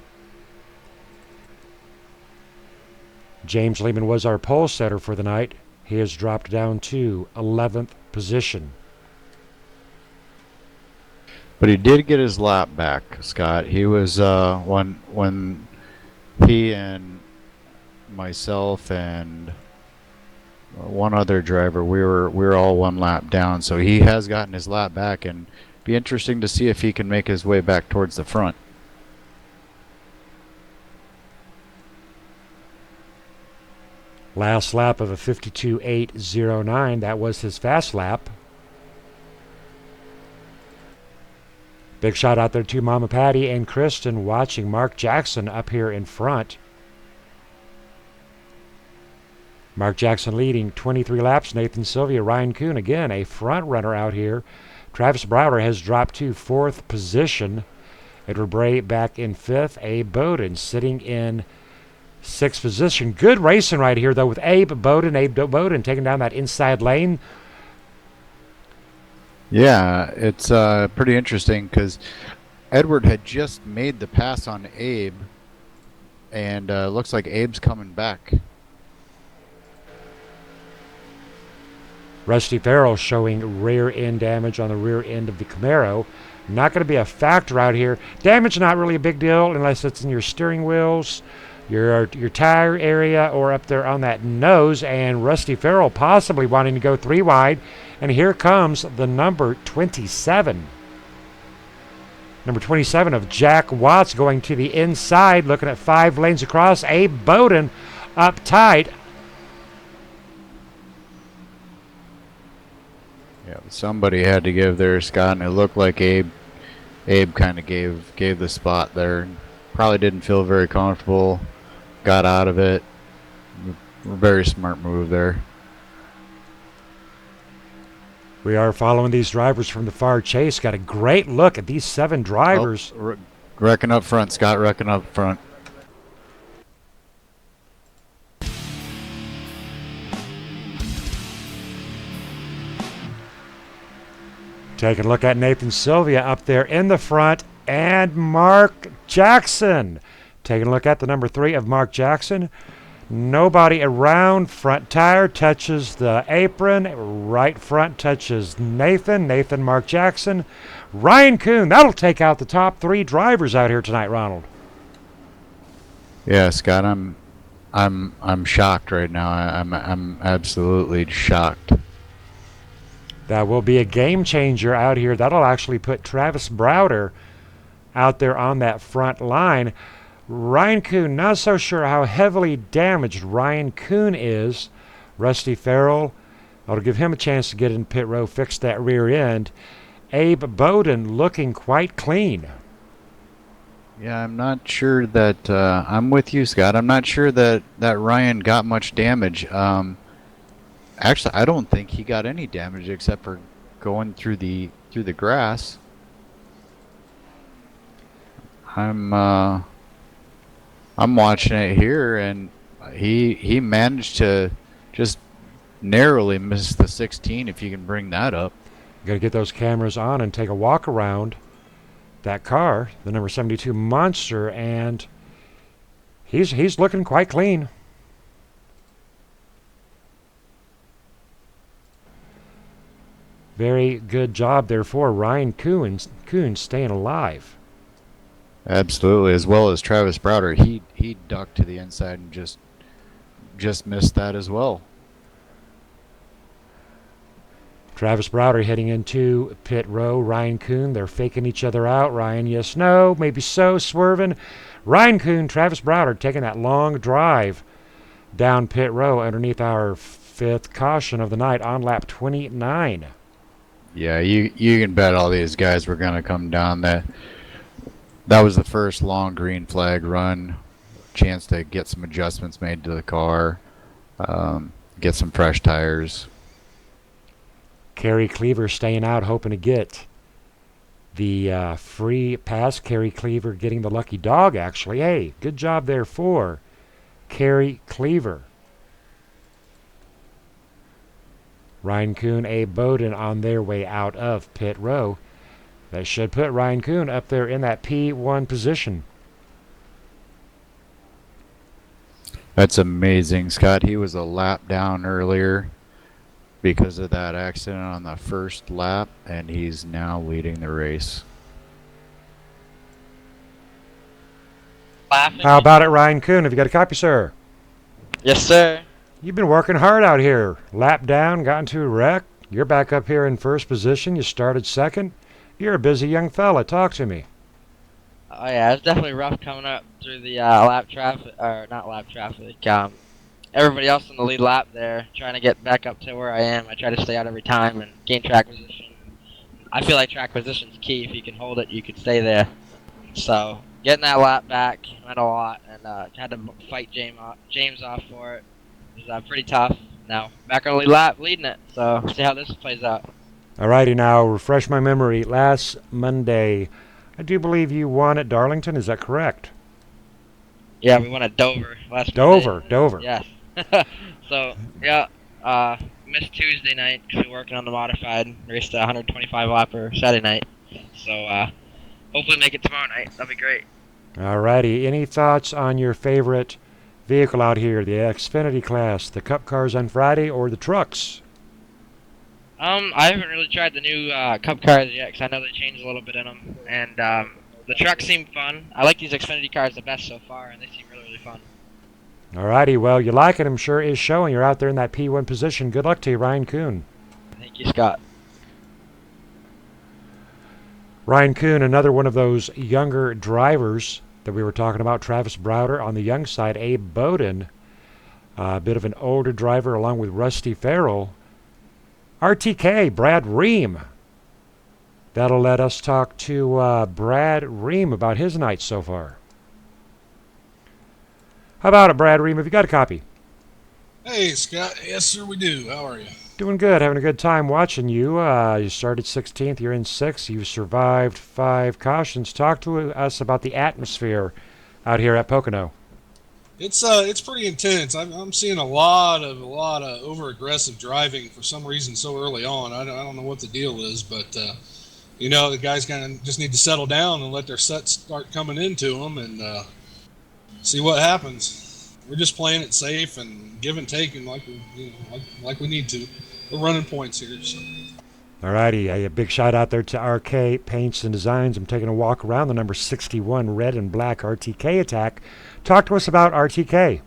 James Lehman was our pole setter for the night. He has dropped down to 11th position. But he did get his lap back, Scott. He was when he and myself and one other driver, we were all one lap down. So he has gotten his lap back, and be interesting to see if he can make his way back towards the front. Last lap of a 52.809. That was his fast lap. Big shout out there to Mama Patty and Kristen watching Mark Jackson up here in front. Mark Jackson leading 23 laps. Nathan Sylvia, Ryan Kuhn again a front runner out here. Travis Browder has dropped to 4th position. Edward Bray back in 5th. Abe Bowden sitting in 6th position. Good racing right here though with Abe Bowden. Abe Bowden taking down that inside lane. Yeah, it's pretty interesting because Edward had just made the pass on Abe, and looks like Abe's coming back. Rusty Farrell showing rear end damage on the rear end of the Camaro. Not going to be a factor out here. Damage not really a big deal unless it's in your steering wheels, your tire area, or up there on that nose. And Rusty Farrell possibly wanting to go 3 wide. And here comes the number 27. Number 27 of Jack Watts going to the inside, looking at 5 lanes across. Abe Bowden up tight. Yeah, somebody had to give there, Scott, and it looked like Abe kind of gave the spot there. Probably didn't feel very comfortable. Got out of it. Very smart move there. We are following these drivers from the far chase. Got a great look at these 7 drivers. Oh, wrecking up front, Scott, wrecking up front. Taking a look at Nathan Sylvia up there in the front, and Mark Jackson. Taking a look at the number 3 of Mark Jackson. Nobody around. Front tire touches the apron. Right front touches Nathan. Mark Jackson. Ryan Kuhn. That'll take out the top 3 drivers out here tonight, Ronald. Yeah, Scott, I'm shocked right now. I'm absolutely shocked. That will be a game changer out here. That'll actually put Travis Browder out there on that front line. Ryan Kuhn, not so sure how heavily damaged Ryan Kuhn is. Rusty Farrell, that'll give him a chance to get in pit row, fix that rear end. Abe Bowden looking quite clean. Yeah, I'm not sure that I'm with you, Scott. I'm not sure that Ryan got much damage. Actually, I don't think he got any damage except for going through the grass. I'm watching it here, and he managed to just narrowly miss the 16, if you can bring that up. Got to get those cameras on and take a walk around that car, the number 72 Monster, and he's looking quite clean. Very good job there for Ryan Kuhn staying alive. Absolutely, as well as Travis Browder. He ducked to the inside and just missed that as well. Travis Browder heading into pit row. Ryan Kuhn, they're faking each other out. Ryan, yes, no, maybe so, swerving. Ryan Kuhn, Travis Browder taking that long drive down pit row underneath our 5th caution of the night on lap 29. Yeah, you can bet all these guys were going to come down. That was the first long green flag run. Chance to get some adjustments made to the car, get some fresh tires. Kerry Cleaver staying out, hoping to get the free pass. Kerry Cleaver getting the lucky dog, actually. Hey, good job there for Kerry Cleaver. Ryan Kuhn, Abe Bowden on their way out of pit row. That should put Ryan Kuhn up there in that P1 position. That's amazing, Scott. He was a lap down earlier because of that accident on the first lap, and he's now leading the race. How about it, Ryan Kuhn? Have you got a copy, sir? Yes, sir. You've been working hard out here. Lap down, got into a wreck. You're back up here in first position. You started second. You're a busy young fella. Talk to me. Oh yeah, it's definitely rough coming up through the lap traffic, or not lap traffic. Everybody else in the lead lap there, trying to get back up to where I am. I try to stay out every time and gain track position. I feel like track position's key. If you can hold it, you can stay there. So getting that lap back meant a lot, and had to fight James off for it. It was pretty tough. Now back on the lead lap, leading it. So see how this plays out. Alrighty, now refresh my memory. Last Monday, I do believe you won at Darlington. Is that correct? Yeah, we won at Dover last Dover. Yes. So, yeah, missed Tuesday night because we were working on the modified. Raced a 125 lapper Saturday night. So, hopefully make it tomorrow night. That'd be great. Alrighty, any thoughts on your favorite vehicle out here? The Xfinity class, the Cup cars on Friday, or the trucks? I haven't really tried the new Cup cars yet because I know they changed a little bit in them. And the trucks seem fun. I like these Xfinity cars the best so far, and they seem really, really fun. Alrighty, well, you like it. I'm sure it is showing. You're out there in that P1 position. Good luck to you, Ryan Kuhn. Thank you, Scott. Ryan Kuhn, another one of those younger drivers that we were talking about. Travis Browder on the young side. Abe Bowden, a bit of an older driver along with Rusty Farrell. RTK, Brad Ream. That'll let us talk to Brad Ream about his night so far. How about it, Brad Ream? Have you got a copy? Hey, Scott. Yes, sir, we do. How are you? Doing good. Having a good time watching you. You started 16th. You're in 6th. You survived 5 cautions. Talk to us about the atmosphere out here at Pocono. It's pretty intense. I'm seeing a lot of over aggressive driving for some reason so early on. I don't know what the deal is, but the guys kind of just need to settle down and let their sets start coming into them and see what happens. We're just playing it safe and give and taking like we need to. We're running points here. So. Alrighty, a big shout out there to RK Paints and Designs. I'm taking a walk around the number 61 red and black RTK attack. Talk to us about RTK.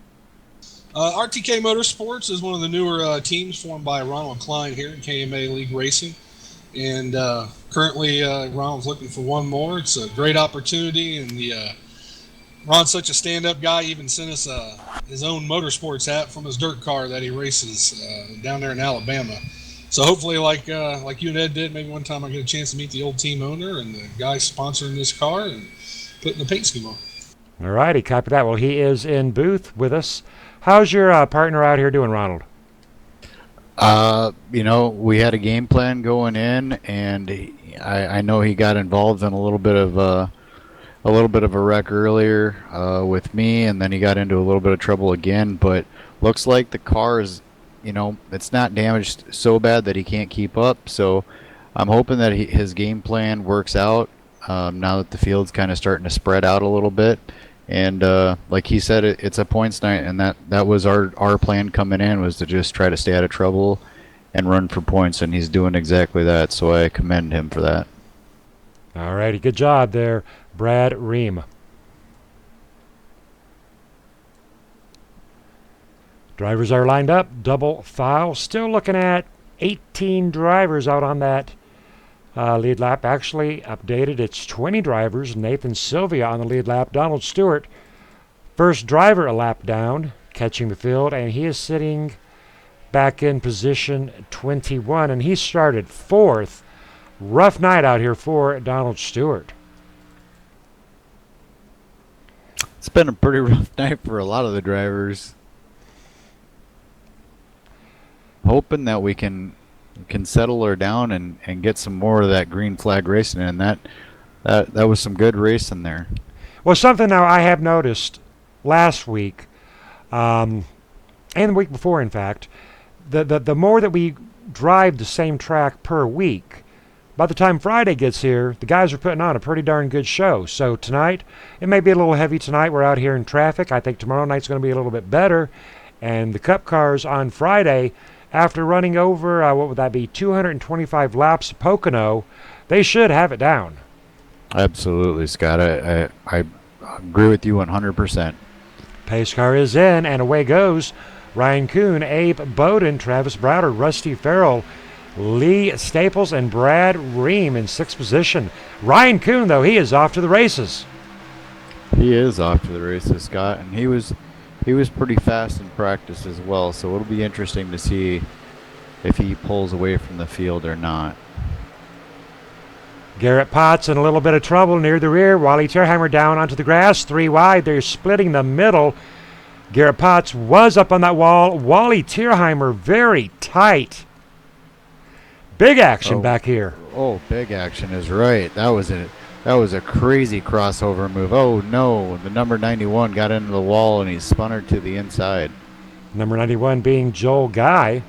RTK Motorsports is one of the newer teams formed by Ronald Klein here in KMA League Racing. And currently Ronald's looking for one more. It's a great opportunity. And Ron's such a stand-up guy, he even sent us his own motorsports hat from his dirt car that he races down there in Alabama. So hopefully, like you and Ed did, maybe one time I get a chance to meet the old team owner and the guy sponsoring this car and putting the paint scheme on. All righty, copy that. Well, he is in booth with us. How's your partner out here doing, Ronald? We had a game plan going in, and I know he got involved in a little bit of a wreck earlier with me, and then he got into a little bit of trouble again. But looks like the car is, it's not damaged so bad that he can't keep up. So I'm hoping that his game plan works out now that the field's kind of starting to spread out a little bit. And like he said, it's a points night, and that was our plan coming in, was to just try to stay out of trouble and run for points, and he's doing exactly that. So I commend him for that. All righty, good job there, Brad Ream. Drivers are lined up, double file. Still looking at 18 drivers out on that lead lap. Actually updated, it's 20 drivers. Nathan Sylvia on the lead lap. Donald Stewart, first driver a lap down, catching the field, and he is sitting back in position 21, and he started 4th. Rough night out here for Donald Stewart. It's been a pretty rough night for a lot of the drivers. Hoping that we can can settle her down and get some more of that green flag racing, and that was some good racing there. Well, something now I have noticed last week, and the week before, in fact, the more that we drive the same track per week, by the time Friday gets here, the guys are putting on a pretty darn good show. So tonight, it may be a little heavy tonight. We're out here in traffic. I think tomorrow night's going to be a little bit better. And the Cup cars on Friday, after running over, what would that be, 225 laps of Pocono, they should have it down. Absolutely, Scott. I agree with you 100%. Pace car is in, and away goes Ryan Kuhn, Abe Bowden, Travis Browder, Rusty Farrell, Lee Staples, and Brad Ream in 6th position. Ryan Kuhn, though, he is off to the races. He is off to the races, Scott, and he was pretty fast in practice as well, so it'll be interesting to see if he pulls away from the field or not. Garrett Potts in a little bit of trouble near the rear. Wally Tierheimer down onto the grass, 3 wide. They're splitting the middle. Garrett Potts was up on that wall. Wally Tierheimer very tight. Big action back here. Oh, big action is right. That was a crazy crossover move. Oh no, the number 91 got into the wall and he spun her to the inside. Number 91 being Joel Guy.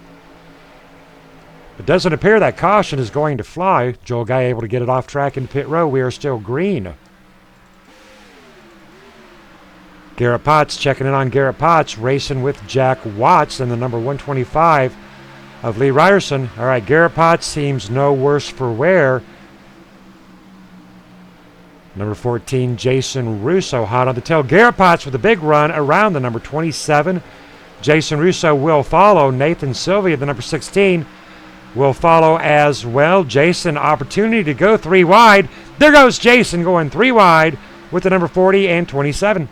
It doesn't appear that caution is going to fly. Joel Guy able to get it off track into pit row. We are still green. Garrett Potts checking in on Garrett Potts, racing with Jack Watts and the number 125 of Lee Ryerson. All right, Garrett Potts seems no worse for wear. Number 14, Jason Russo hot on the tail. Garrett Potts with a big run around the number 27. Jason Russo will follow. Nathan Sylvia, the number 16, will follow as well. Jason, opportunity to go 3 wide. There goes Jason going 3 wide with the number 40 and 27.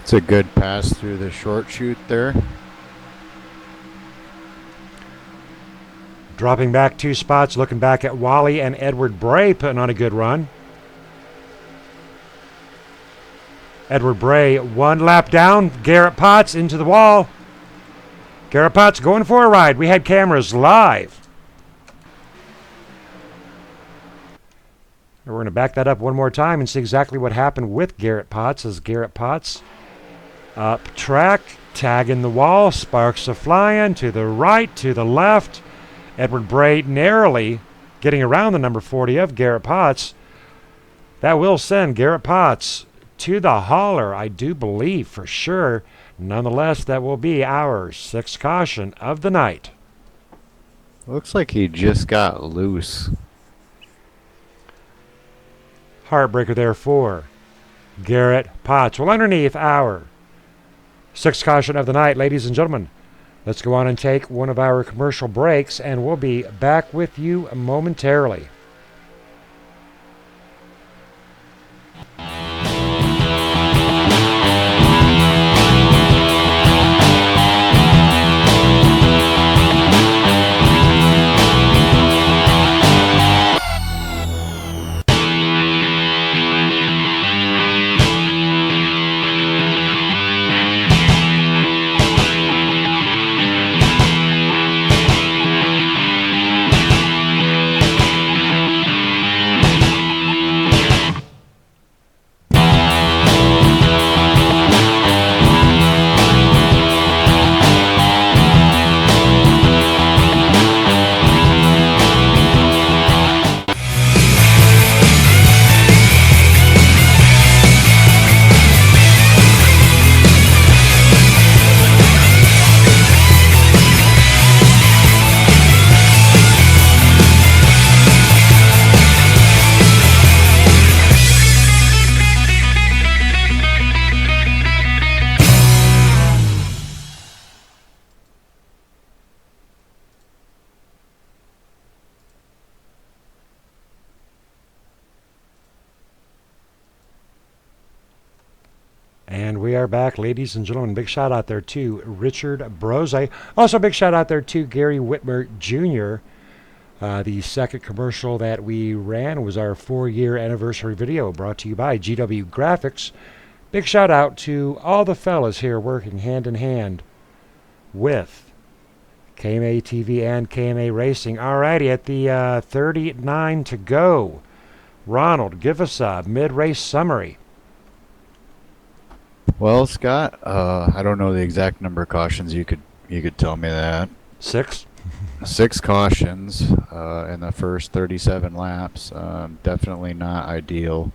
It's a good pass through the short chute there. Dropping back 2 spots, looking back at Wally and Edward Bray putting on a good run. Edward Bray 1 lap down. Garrett Potts into the wall. Garrett Potts going for a ride. We had cameras live. We're going to back that up one more time and see exactly what happened with Garrett Potts as Garrett Potts up track, tagging the wall, sparks are flying to the right, to the left. Edward Bray narrowly getting around the number 40 of Garrett Potts. That will send Garrett Potts to the hauler, I do believe for sure. Nonetheless, that will be our 6th caution of the night. Looks like he just got loose. Heartbreaker there for Garrett Potts. Well, underneath our 6th caution of the night, ladies and gentlemen, let's go on and take one of our commercial breaks, and we'll be back with you momentarily. And we are back, ladies and gentlemen. Big shout out there to Richard Brose. Also, big shout out there to Gary Whitmer Jr. The second commercial that we ran was our 4-year anniversary video brought to you by GW Graphics, Big shout out to all the fellas here working hand in hand with KMA TV and KMA Racing. Alrighty, at the 39 to go. Ronald, give us a mid-race summary. Well, Scott, I don't know the exact number of cautions. You could tell me that. 6. 6 cautions in the first 37 laps. Definitely not ideal.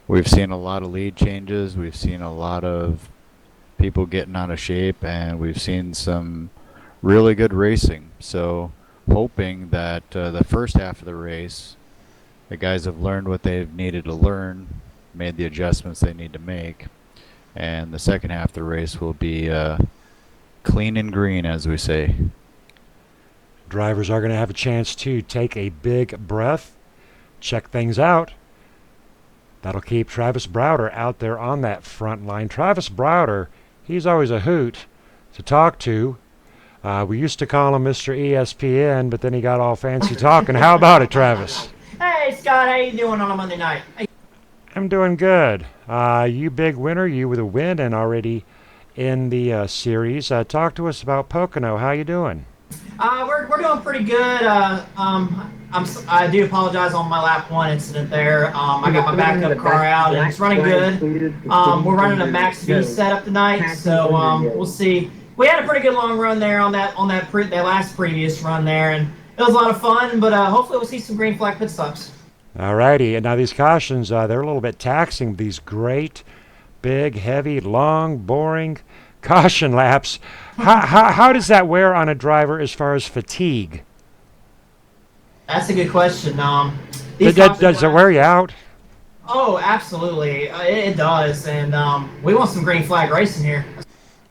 We've seen a lot of lead changes. We've seen a lot of people getting out of shape, and we've seen some really good racing. So, hoping that the first half of the race, the guys have learned what they've needed to learn, made the adjustments they need to make, and the second half of the race will be clean and green, as we say. Drivers are going to have a chance to take a big breath, check things out. That'll keep Travis Browder out there on that front line. Travis Browder, he's always a hoot to talk to. We used to call him Mr. ESPN, but then he got all fancy talking. How about it, Travis? Hey, Scott, how you doing on a Monday night? I'm doing good. You big winner, you with a win and already in the series. Talk to us about Pocono. How you doing? We're doing pretty good. I do apologize on my lap 1 incident there. I got my backup car out and it's running good. We're running a max V setup tonight, so we'll see. We had a pretty good long run there on that last previous run there, and it was a lot of fun. But hopefully we'll see some green flag pit stops. Alrighty, and now these cautions, they're a little bit taxing. These great, big, heavy, long, boring caution laps. How does that wear on a driver as far as fatigue? That's a good question. Does it wear you out? Oh, absolutely. It does, and we want some green flag racing here.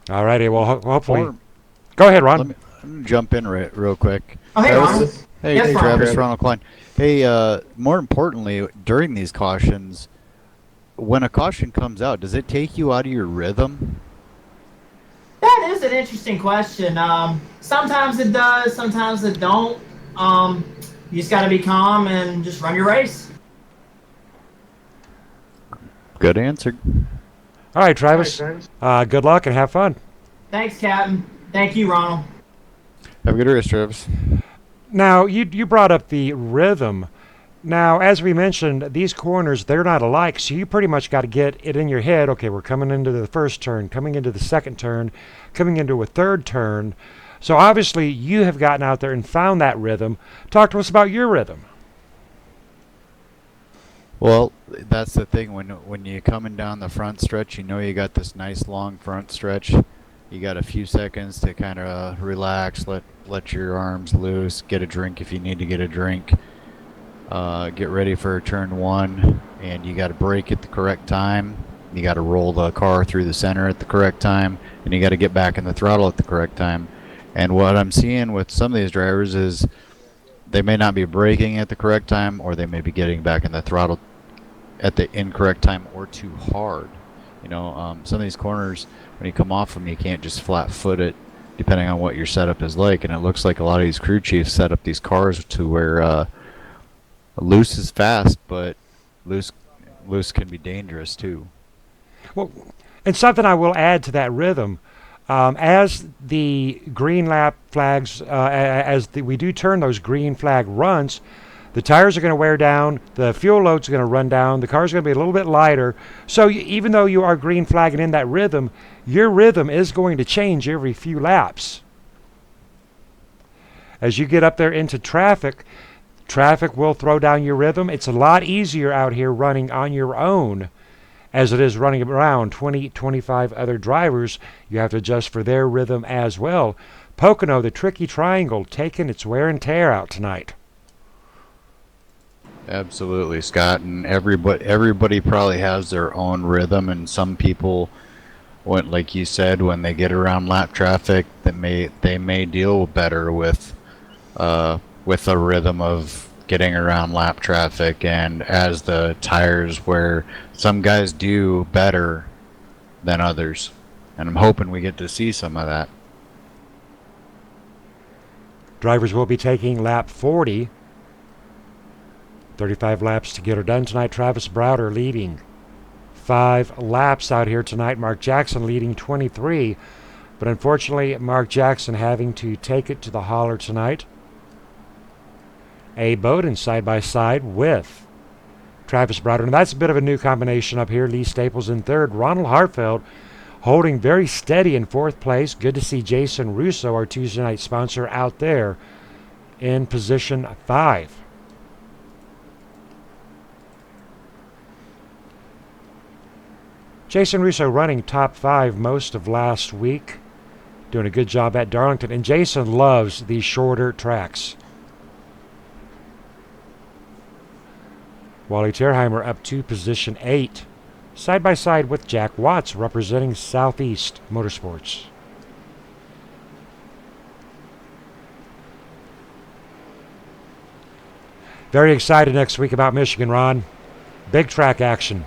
Alrighty, well, hopefully. Go ahead, Ron. Let me jump in real quick. Oh, hey, Ron. Hey, Yes, Travis, Ronald Klein. Hey, more importantly, during these cautions, when a caution comes out, does it take you out of your rhythm? That is an interesting question. Sometimes it does, sometimes it don't. You just got to be calm and just run your race. Good answer. All right, Travis. Good luck and have fun. Thanks, Captain. Thank you, Ronald. Have a good race, Travis. Now, you brought up the rhythm. Now, as we mentioned, these corners, they're not alike, so you pretty much got to get it in your head. Okay, we're coming into the first turn, coming into the second turn, coming into a third turn. So obviously, you have gotten out there and found that rhythm. Talk to us about your rhythm. Well, that's the thing. When you're coming down the front stretch, you know you got this nice long front stretch. You got a few seconds to kind of relax, let your arms loose, get a drink if you need to get a drink. Get ready for turn 1, and you got to brake at the correct time. You got to roll the car through the center at the correct time, and you got to get back in the throttle at the correct time. And what I'm seeing with some of these drivers is they may not be braking at the correct time, or they may be getting back in the throttle at the incorrect time or too hard. You know, some of these corners, when you come off them, you can't just flat foot it, depending on what your setup is like. And it looks like a lot of these crew chiefs set up these cars to where loose is fast, but loose can be dangerous too. Well, and something I will add to that rhythm, as the green lap flags, we do turn those green flag runs, the tires are going to wear down, the fuel load's going to run down, the car's going to be a little bit lighter. So even though you are green flagging in that rhythm, your rhythm is going to change every few laps. As you get up there into traffic will throw down your rhythm. It's a lot easier out here running on your own as it is running around 20, 25 other drivers. You have to adjust for their rhythm as well. Pocono, the tricky triangle, taking its wear and tear out tonight. Absolutely, Scott, and everybody probably has their own rhythm, and some people, like you said, when they get around lap traffic, they may deal better with a rhythm of getting around lap traffic, and as the tires wear, some guys do better than others, and I'm hoping we get to see some of that. Drivers will be taking lap 40. 35 laps to get her done tonight. Travis Browder leading 5 laps out here tonight. Mark Jackson leading 23. But unfortunately, Mark Jackson having to take it to the hauler tonight. Abe Bowden side by side with Travis Browder. And that's a bit of a new combination up here. Lee Staples in third. Ronald Hartfeld holding very steady in fourth place. Good to see Jason Russo, our Tuesday night sponsor, out there in position 5. Jason Russo running top 5 most of last week. Doing a good job at Darlington. And Jason loves these shorter tracks. Wally Terheimer up to position 8. Side by side with Jack Watts representing Southeast Motorsports. Very excited next week about Michigan, Ron. Big track action.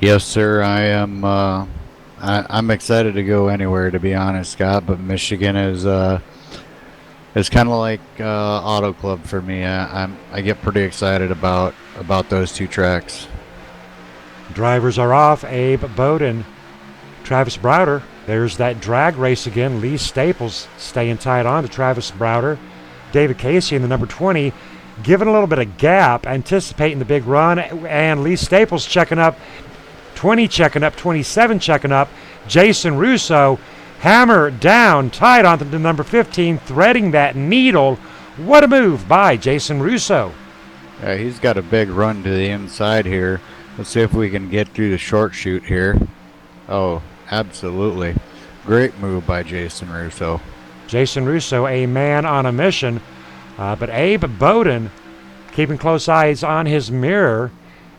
Yes, sir. I am. I'm excited to go anywhere, to be honest, Scott. But Michigan is kind of like Auto Club for me. I get pretty excited about those two tracks. Drivers are off. Abe Bowden, Travis Browder. There's that drag race again. Lee Staples staying tied on to Travis Browder. David Casey in the number 20, giving a little bit of gap, anticipating the big run. And Lee Staples checking up. 20 checking up, 27 checking up. Jason Russo, hammer down, tied onto the number 15, threading that needle. What a move by Jason Russo. Yeah, he's got a big run to the inside here. Let's see if we can get through the short chute here. Oh, absolutely. Great move by Jason Russo. Jason Russo, a man on a mission. But Abe Bowden keeping close eyes on his mirror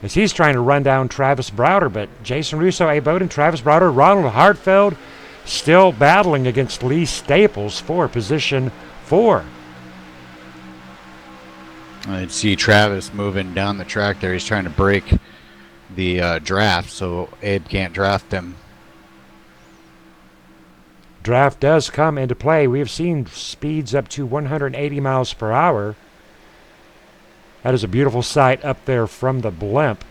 as he's trying to run down Travis Browder. But Jason Russo, Abe Bowden, Travis Browder, Ronald Hartfeld still battling against Lee Staples for position 4. I see Travis moving down the track there. He's trying to break the draft so Abe can't draft him. Draft does come into play. We have seen speeds up to 180 miles per hour. That is a beautiful sight up there from the blimp.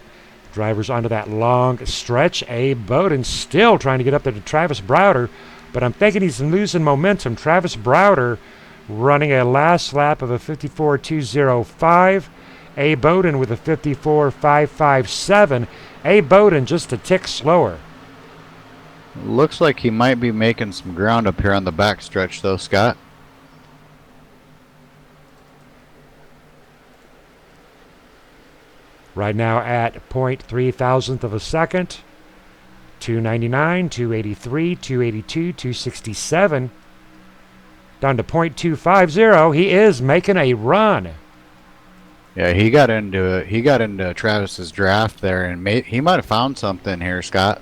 Drivers onto that long stretch. Abe Bowden still trying to get up there to Travis Browder, but I'm thinking he's losing momentum. Travis Browder running a last lap of a 54.205. Abe Bowden with a 54.557. Abe Bowden just a tick slower. Looks like he might be making some ground up here on the back stretch though, Scott. Right now at 0.3 thousandth of a second. 299, 283, 282, 267. Down to 0.250. He is making a run. Yeah, he got into Travis's draft there, and he might have found something here, Scott.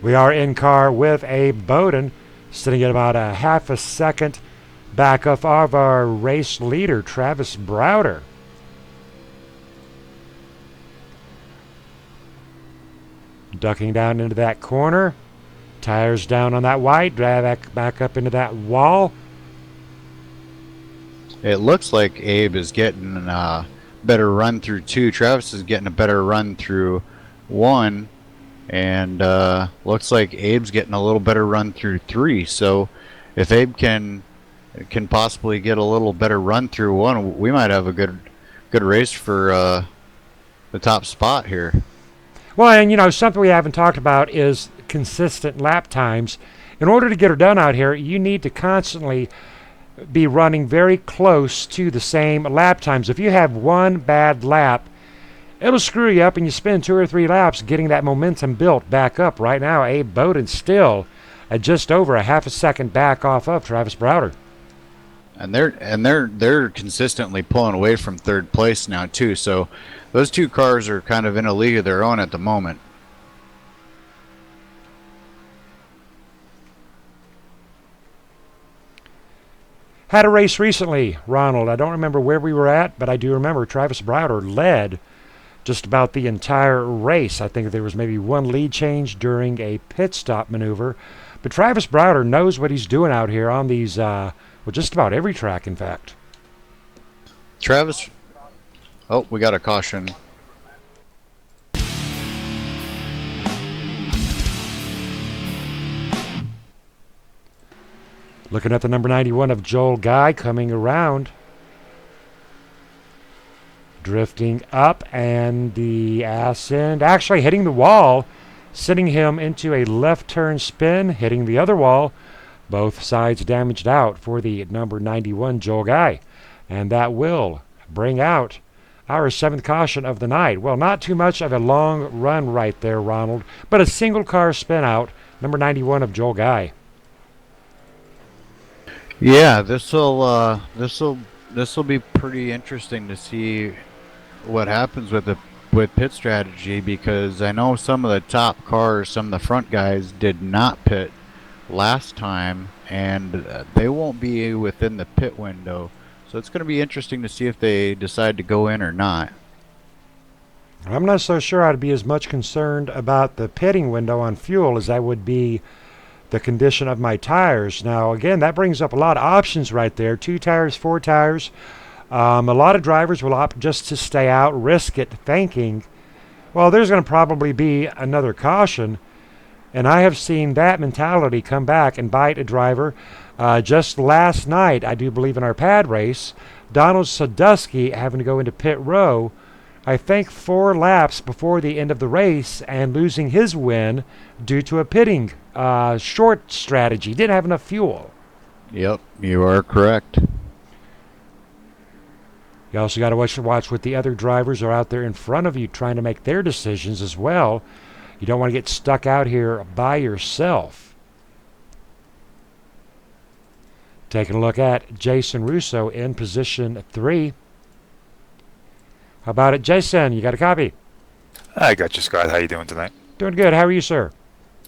We are in car with Abe Bowden, sitting at about a half a second back of our race leader, Travis Browder. Ducking down into that corner. Tires down on that white. Drive back up into that wall. It looks like Abe is getting a better run through 2. Travis is getting a better run through 1. And looks like Abe's getting a little better run through 3. So if Abe can possibly get a little better run through 1, we might have a good race for the top spot here. Well, and something we haven't talked about is consistent lap times. In order to get her done out here, you need to constantly be running very close to the same lap times. If you have one bad lap, it'll screw you up and you spend 2 or 3 laps getting that momentum built back up. Right now, Abe Bowden still at just over a half a second back off of Travis Browder. And they're consistently pulling away from third place now too. So those 2 cars are kind of in a league of their own at the moment. Had a race recently, Ronald. I don't remember where we were at, but I do remember Travis Browder led just about the entire race. I think there was maybe one lead change during a pit stop maneuver. But Travis Browder knows what he's doing out here on these, just about every track, in fact. Travis. Oh, we got a caution. Looking at the number 91 of Joel Guy coming around. Drifting up, and the ass end actually hitting the wall, sending him into a left turn spin, hitting the other wall. Both sides damaged out for the number 91 Joel Guy. And that will bring out our 7th caution of the night. Well, not too much of a long run right there, Ronald, but a single car spin out, number 91 of Joel Guy. Yeah, this'll be pretty interesting to see what happens with pit strategy, because I know some of the top cars, some of the front guys did not pit last time, and they won't be within the pit window. So it's going to be interesting to see if they decide to go in or not. I'm not so sure I'd be as much concerned about the pitting window on fuel as I would be the condition of my tires. Now, again, that brings up a lot of options right there. 2 tires, 4 tires. A lot of drivers will opt just to stay out, risk it, thinking, well, there's going to probably be another caution. And I have seen that mentality come back and bite a driver. Just last night, I do believe in our pad race, Donald Sadusky having to go into pit row, I think 4 laps before the end of the race, and losing his win due to a pitting short strategy. Didn't have enough fuel. Yep, you are correct. You also got to watch what the other drivers are out there in front of you trying to make their decisions as well. You don't want to get stuck out here by yourself. Taking a look at Jason Russo in position 3. How about it, Jason? You got a copy? I got you, Scott. How you doing tonight? Doing good. How are you, sir?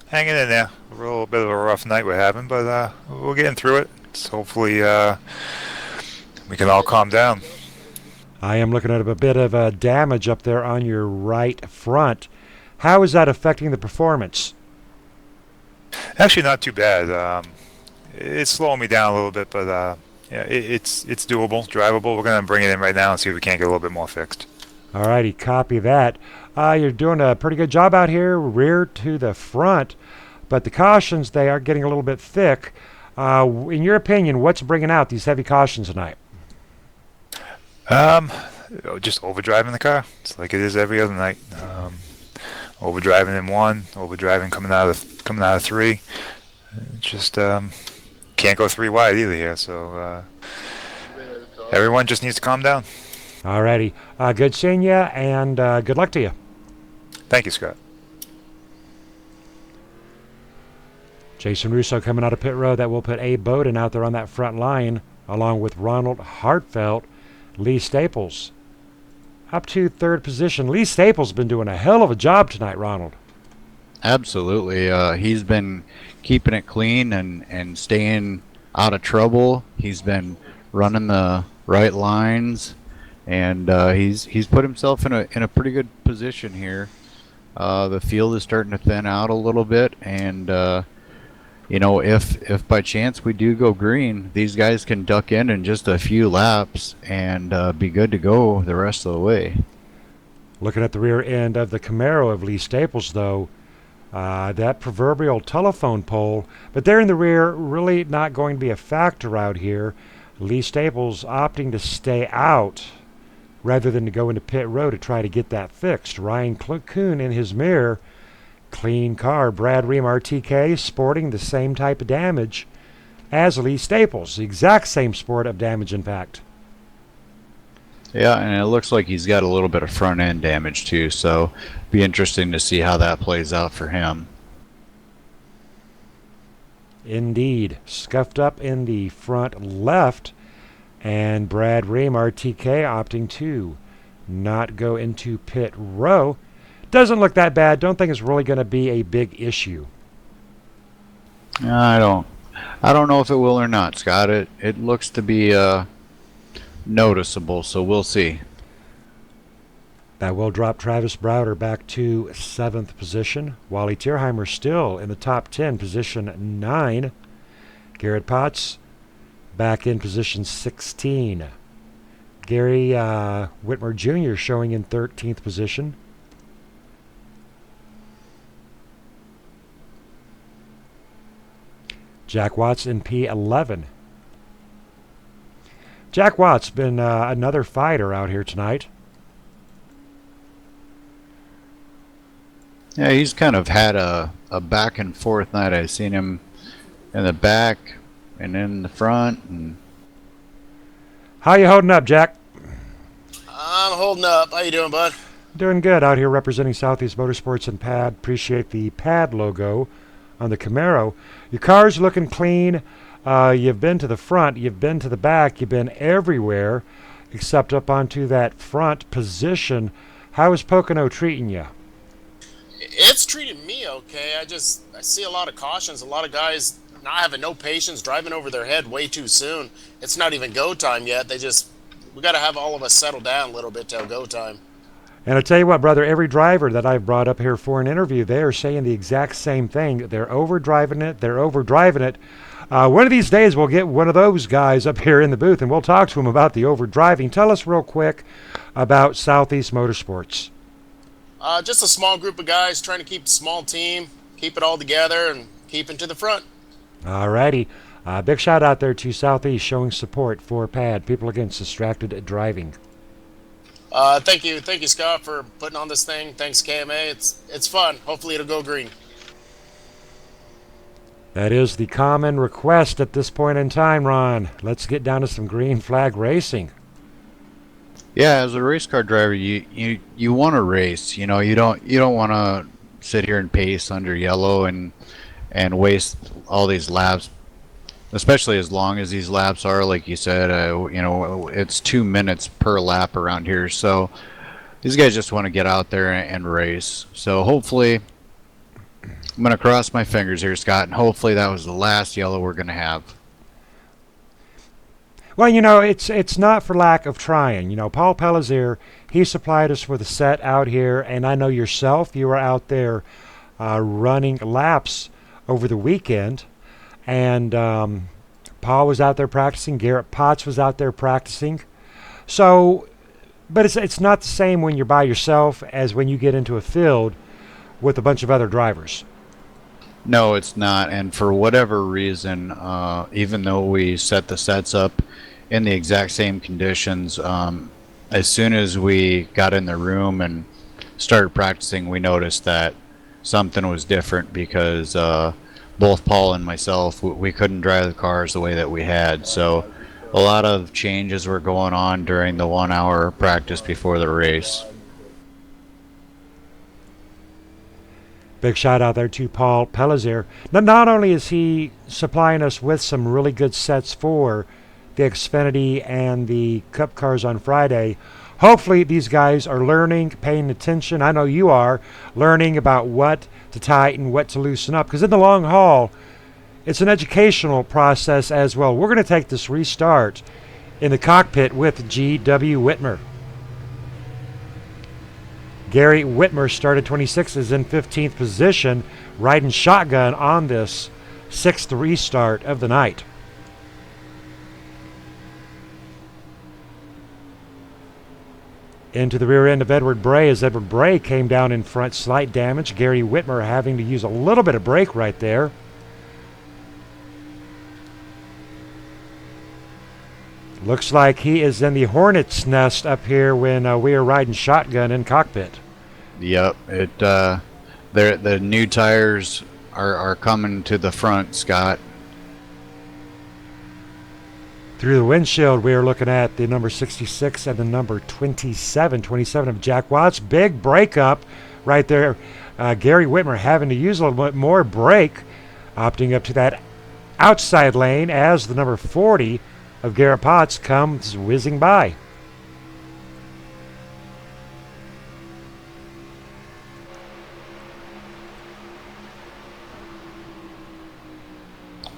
Hanging in there. A little bit of a rough night we're having, but we're getting through it. So hopefully we can all calm down. I am looking at a bit of damage up there on your right front. How is that affecting the performance? Actually, not too bad. It's slowing me down a little bit, but yeah, it's doable, drivable. We're going to bring it in right now and see if we can't get a little bit more fixed. All righty, copy that. You're doing a pretty good job out here, rear to the front, but the cautions, they are getting a little bit thick. In your opinion, what's bringing out these heavy cautions tonight? Just overdriving the car. It's like it is every other night. Overdriving in 1, overdriving coming out of 3. Just can't go 3 wide either here. So everyone just needs to calm down. Alrighty. Good seeing you, and good luck to you. Thank you, Scott. Jason Russo coming out of pit road. That will put Abe Bowden out there on that front line, along with Ronald Hartfeld, Lee Staples. Up to 3rd position. Lee Staples been doing a hell of a job tonight, Ronald. Absolutely. He's been keeping it clean and staying out of trouble. He's been running the right lines, and he's put himself in a pretty good position here. The field is starting to thin out a little bit, and you know, if by chance we do go green, these guys can duck in just a few laps and be good to go the rest of the way. Looking at the rear end of the Camaro of Lee Staples, though, that proverbial telephone pole, but they're in the rear, really not going to be a factor out here. Lee Staples opting to stay out rather than to go into pit row to try to get that fixed. Ryan Kuhn in his mirror. Clean car. Brad Ream RTK sporting the same type of damage as Lee Staples. The exact same sport of damage, in fact. Yeah, and it looks like he's got a little bit of front end damage too, so be interesting to see how that plays out for him. Indeed. Scuffed up in the front left, and Brad Ream RTK opting to not go into pit row. Doesn't look that bad. Don't think it's really going to be a big issue. I don't know if it will or not, Scott. It looks to be noticeable, so we'll see. That will drop Travis Browder back to 7th position. Wally Tierheimer still in the top 10, position 9. Garrett Potts back in position 16. Gary Whitmer Jr. showing in 13th position. Jack Watts in P11. Jack Watts been another fighter out here tonight. Yeah, he's kind of had a back and forth night. I've seen him in the back and in the front. And how you holding up, Jack? I'm holding up. How you doing, bud? Doing good out here representing Southeast Motorsports and PAD. Appreciate the PAD logo on the Camaro. Your car's looking clean. You've been to the front, you've been to the back, you've been everywhere except up onto that front position. How is Pocono treating you? It's treating me okay. I see a lot of cautions, a lot of guys not having no patience, driving over their head way too soon. It's not even go time yet. We got to have all of us settle down a little bit till go time. And I tell you what, brother, every driver that I've brought up here for an interview, they are saying the exact same thing. They're overdriving it. One of these days we'll get one of those guys up here in the booth and we'll talk to him about the overdriving. Tell us real quick about Southeast Motorsports. Just a small group of guys trying to keep a small team, keep it all together, and keeping to the front. All righty. Big shout out there to Southeast showing support for PAD, People Against Distracted Driving. Thank you, Scott, for putting on this thing. Thanks, KMA. It's fun. Hopefully it'll go green. That is the common request at this point in time, Ron. Let's get down to some green flag racing. yeah, as a race car driver, you want to race. You don't want to sit here and pace under yellow and waste all these laps, especially as long as these laps are. Like you said, it's 2 minutes per lap around here. So these guys just want to get out there and race. So hopefully, I'm going to cross my fingers here, Scott, and hopefully that was the last yellow we're going to have. Well, it's not for lack of trying. Paul Pellizier, he supplied us with a set out here, and I know yourself, you were out there running laps over the weekend, and Paul was out there practicing. Garrett Potts was out there practicing. So, but it's not the same when you're by yourself as when you get into a field with a bunch of other drivers. No, it's not. And for whatever reason, even though we set the sets up in the exact same conditions, as soon as we got in the room and started practicing, we noticed that something was different because both Paul and myself, we couldn't drive the cars the way that we had. So a lot of changes were going on during the 1 hour practice before the race. Big shout out there to Paul Pellizier. Not only is he supplying us with some really good sets for the Xfinity and the Cup cars on Friday, hopefully these guys are learning, paying attention. I know you are, learning about what to tighten, what to loosen up. Because in the long haul, it's an educational process as well. We're going to take this restart in the cockpit with G.W. Whitmer. Gary Whitmer started 26th, is in 15th position, riding shotgun on this 6th restart of the night. Into the rear end of Edward Bray as Edward Bray came down in front, slight damage. Gary Whitmer having to use a little bit of brake right there. Looks like he is in the hornet's nest up here when we are riding shotgun in cockpit. Yep, the new tires are coming to the front, Scott. Through the windshield, we are looking at the number 66 and the number 27 of Jack Watts. Big breakup right there. Gary Whitmer having to use a little bit more brake, opting up to that outside lane as the number 40 of Garrett Potts comes whizzing by.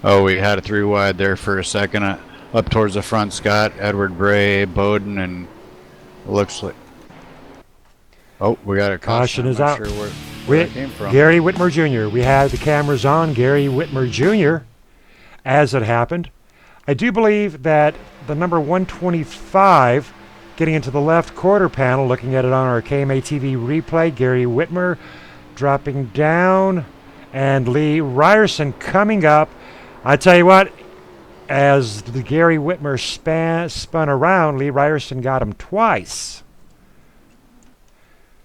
Oh, we had a 3 wide there for a second. Up towards the front, Scott, Edward Bray, Bowden, and it looks like... Oh, we got a caution. Is I'm out. not sure where that came from. Gary Whitmer Jr. We had the cameras on Gary Whitmer Jr. as it happened. I do believe that the number 125 getting into the left quarter panel, looking at it on our KMA TV replay, Gary Whitmer dropping down, and Lee Ryerson coming up. I tell you what, as the Gary Whitmer spun around, Lee Ryerson got him twice.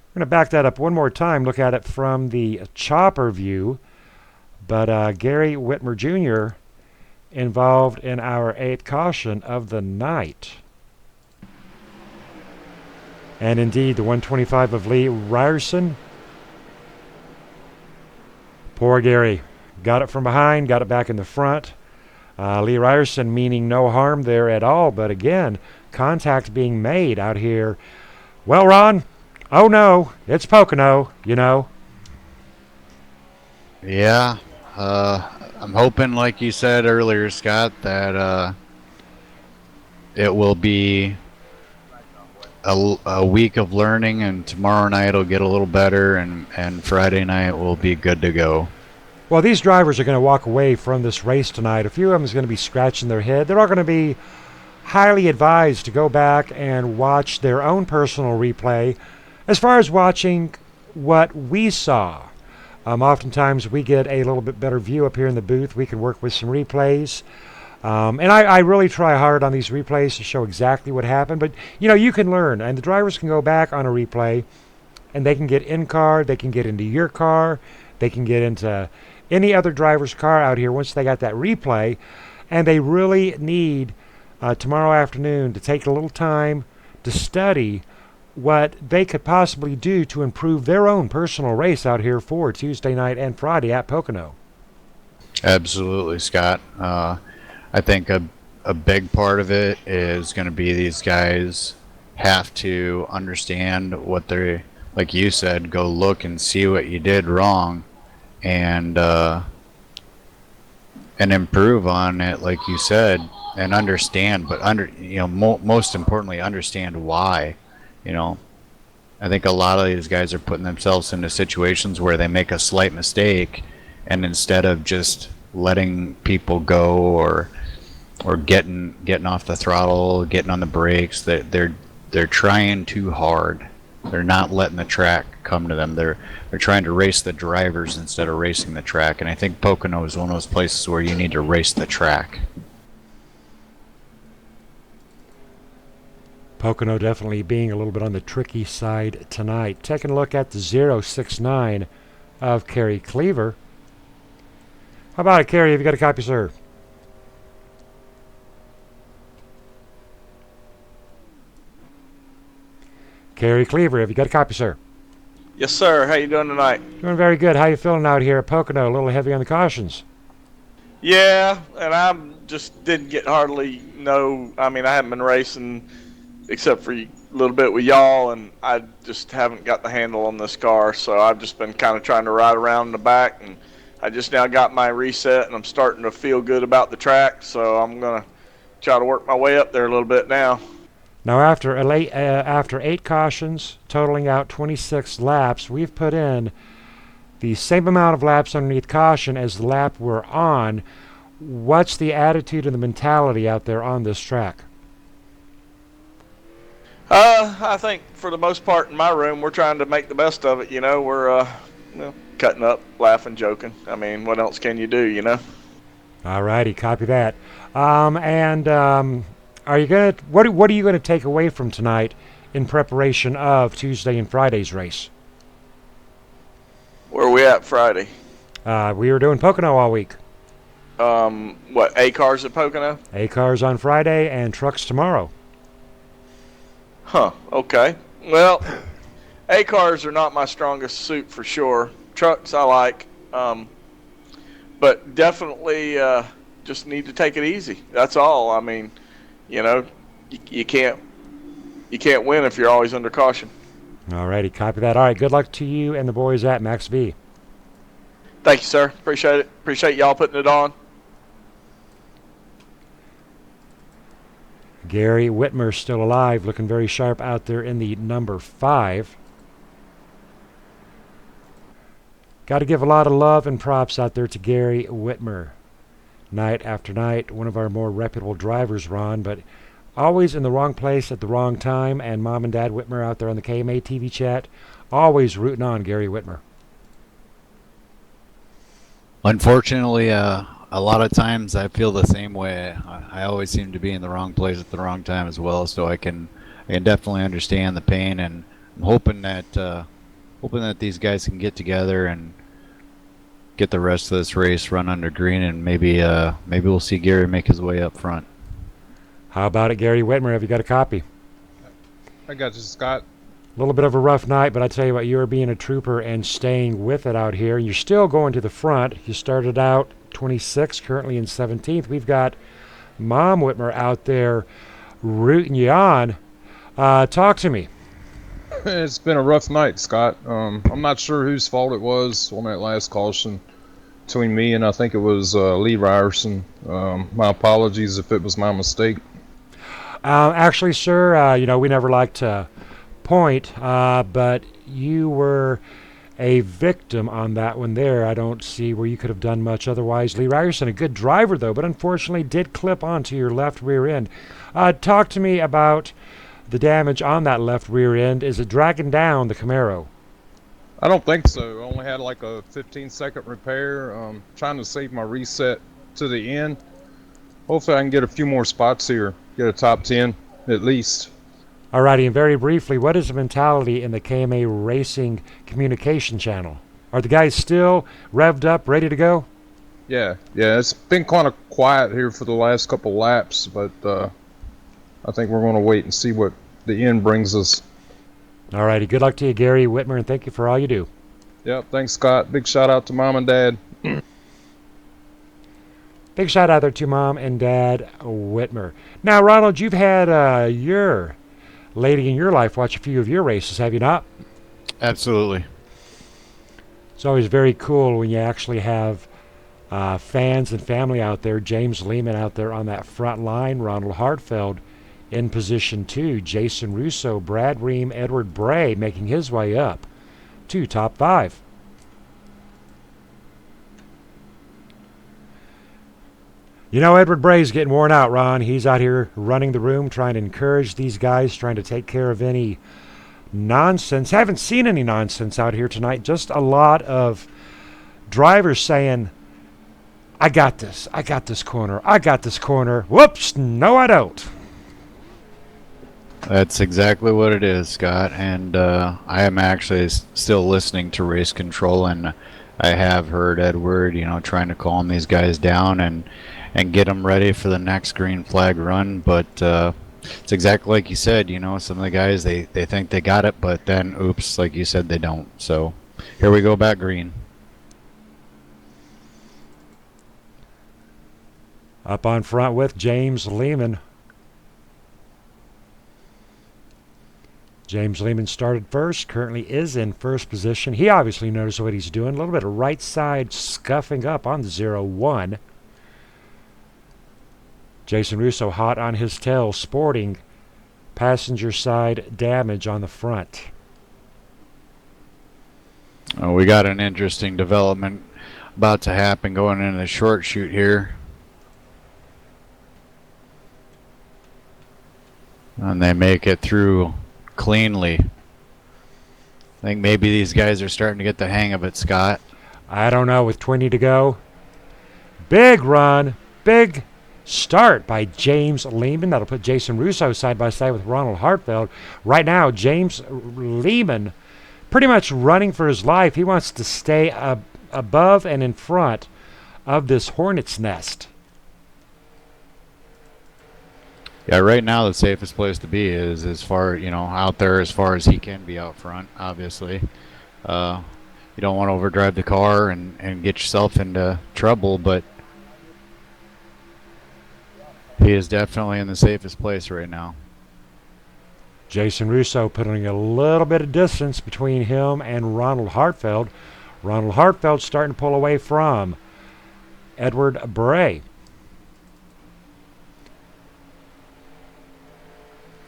We're going to back that up one more time, look at it from the chopper view. But Gary Whitmer Jr. involved in our 8th caution of the night. And indeed, the 125 of Lee Ryerson. Poor Gary. Got it from behind, got it back in the front. Lee Ryerson meaning no harm there at all, but again, contact being made out here. Well, Ron, oh no, it's Pocono, you know. Yeah, I'm hoping, like you said earlier, Scott, that it will be a week of learning, and tomorrow night it'll get a little better, and Friday night will be good to go. Well, these drivers are going to walk away from this race tonight. A few of them is going to be scratching their head. They're all going to be highly advised to go back and watch their own personal replay. As far as watching what we saw, oftentimes we get a little bit better view up here in the booth. We can work with some replays. And I really try hard on these replays to show exactly what happened. But, you know, you can learn. And the drivers can go back on a replay, and they can get in car. They can get into your car. They can get into any other driver's car out here once they got that replay. And they really need tomorrow afternoon to take a little time to study what they could possibly do to improve their own personal race out here for Tuesday night and Friday at Pocono. Absolutely, Scott. I think a big part of it is going to be these guys have to understand what they're, like you said, go look and see what you did wrong, and improve on it, like you said, and understand. But most importantly, understand why. You know, I think a lot of these guys are putting themselves into situations where they make a slight mistake, and instead of just letting people go or getting off the throttle, getting on the brakes, they're trying too hard. They're not letting the track come to them. They're trying to race the drivers instead of racing the track. And I think Pocono is one of those places where you need to race the track. Pocono definitely being a little bit on the tricky side tonight. Taking a look at the 069 of Kerry Cleaver. How about it, Kerry? Have you got a copy, sir? Kerry Cleaver, have you got a copy, sir? Yes, sir. How you doing tonight? Doing very good. How you feeling out here at Pocono? A little heavy on the cautions. Yeah, and I just didn't get hardly no. I mean, I haven't been racing except for a little bit with y'all, and I just haven't got the handle on this car. So I've just been kind of trying to ride around in the back, and I just now got my reset, and I'm starting to feel good about the track. So I'm gonna try to work my way up there a little bit now. Now, after 8 cautions, totaling out 26 laps, we've put in the same amount of laps underneath caution as the lap we're on. What's the attitude and the mentality out there on this track? I think for the most part in my room, we're trying to make the best of it. You know, we're cutting up, laughing, joking. I mean, what else can you do? You know. All righty, copy that. Are you gonna what are you gonna take away from tonight in preparation of Tuesday and Friday's race? Where are we at Friday? We were doing Pocono all week. What, A cars at Pocono? A cars on Friday and trucks tomorrow. Huh, okay. Well, A cars are not my strongest suit for sure. Trucks I like. But definitely just need to take it easy. That's all. I mean, you know, you can't win if you're always under caution. All righty, copy that. All right, good luck to you and the boys at Max V. Thank you, sir. Appreciate it. Appreciate y'all putting it on. Gary Whitmer still alive, looking very sharp out there in the number 5. Got to give a lot of love and props out there to Gary Whitmer. Night after night, one of our more reputable drivers, Ron, but always in the wrong place at the wrong time. And Mom and Dad Whitmer out there on the KMA TV chat, always rooting on Gary Whitmer. Unfortunately, a lot of times I feel the same way. I always seem to be in the wrong place at the wrong time as well. So I can definitely understand the pain, and I'm hoping that these guys can get together and get the rest of this race run under green, and maybe we'll see Gary make his way up front. How about it, Gary Whitmer? Have you got a copy? I got you, Scott. A little bit of a rough night, but I tell you what, you are being a trooper and staying with it out here. You're still going to the front. You started out 26th, currently in 17th. We've got Mom Whitmer out there rooting you on. Talk to me. It's been a rough night, Scott. I'm not sure whose fault it was on that last caution between me and I think it was Lee Ryerson. My apologies if it was my mistake. Actually, sir, we never like to point, but you were a victim on that one there. I don't see where you could have done much otherwise. Lee Ryerson, a good driver, though, but unfortunately did clip onto your left rear end. Talk to me about the damage on that left rear end. Is it dragging down the Camaro? I don't think so. I only had like a 15-second repair. Trying to save my reset to the end. Hopefully I can get a few more spots here. Get a top 10 at least. Alrighty, and very briefly, what is the mentality in the KMA Racing communication channel? Are the guys still revved up, ready to go? Yeah, it's been kind of quiet here for the last couple laps, but I think we're going to wait and see what the end brings us. Alrighty, good luck to you, Gary Whitmer, and thank you for all you do. Yep, thanks, Scott. Big shout out to Mom and Dad. Big shout out there to Mom and Dad Whitmer. Now, Ronald, you've had your lady in your life watch a few of your races, have you not? Absolutely. It's always very cool when you actually have fans and family out there. James Lehman out there on that front line. Ronald Hartfeld in position 2. Jason Russo, Brad Ream, Edward Bray making his way up to top 5. You know, Edward Bray's getting worn out, Ron. He's out here running the room, trying to encourage these guys, trying to take care of any nonsense. Haven't seen any nonsense out here tonight. Just a lot of drivers saying, I got this corner, I got this corner. Whoops, no I don't. That's exactly what it is, Scott. And I am actually still listening to Race Control, and I have heard Edward, trying to calm these guys down and get them ready for the next green flag run. But it's exactly like you said, some of the guys, they think they got it, but then, oops, like you said, they don't. So here we go back green. Up on front with James Lehman. James Lehman started first, currently is in first position. He obviously knows what he's doing. A little bit of right side scuffing up on the 0-1. Jason Russo hot on his tail, sporting passenger side damage on the front. Oh, we got an interesting development about to happen going into the short shoot here. And they make it through cleanly. I think maybe these guys are starting to get the hang of it, Scott. I don't know, with 20 to go. Big run, big start by James Lehman. That'll put Jason Russo side by side with Ronald Hartfeld. Right now, James Lehman pretty much running for his life. He wants to stay above and in front of this hornet's nest. Yeah, right now the safest place to be is as far, out there as far as he can be out front, obviously. You don't want to overdrive the car and get yourself into trouble, but he is definitely in the safest place right now. Jason Russo putting a little bit of distance between him and Ronald Hartfeld. Ronald Hartfeld starting to pull away from Edward Bray.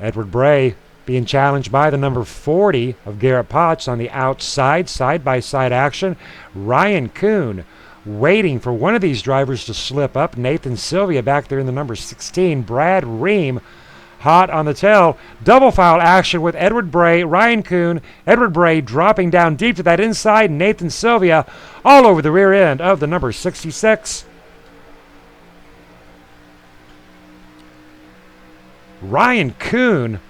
Edward Bray being challenged by the number 40 of Garrett Potts on the outside, side-by-side action. Ryan Kuhn waiting for one of these drivers to slip up. Nathan Sylvia back there in the number 16. Brad Ream hot on the tail. Double foul action with Edward Bray, Ryan Kuhn. Edward Bray dropping down deep to that inside. Nathan Sylvia all over the rear end of the number 66. Ryan Kuhn.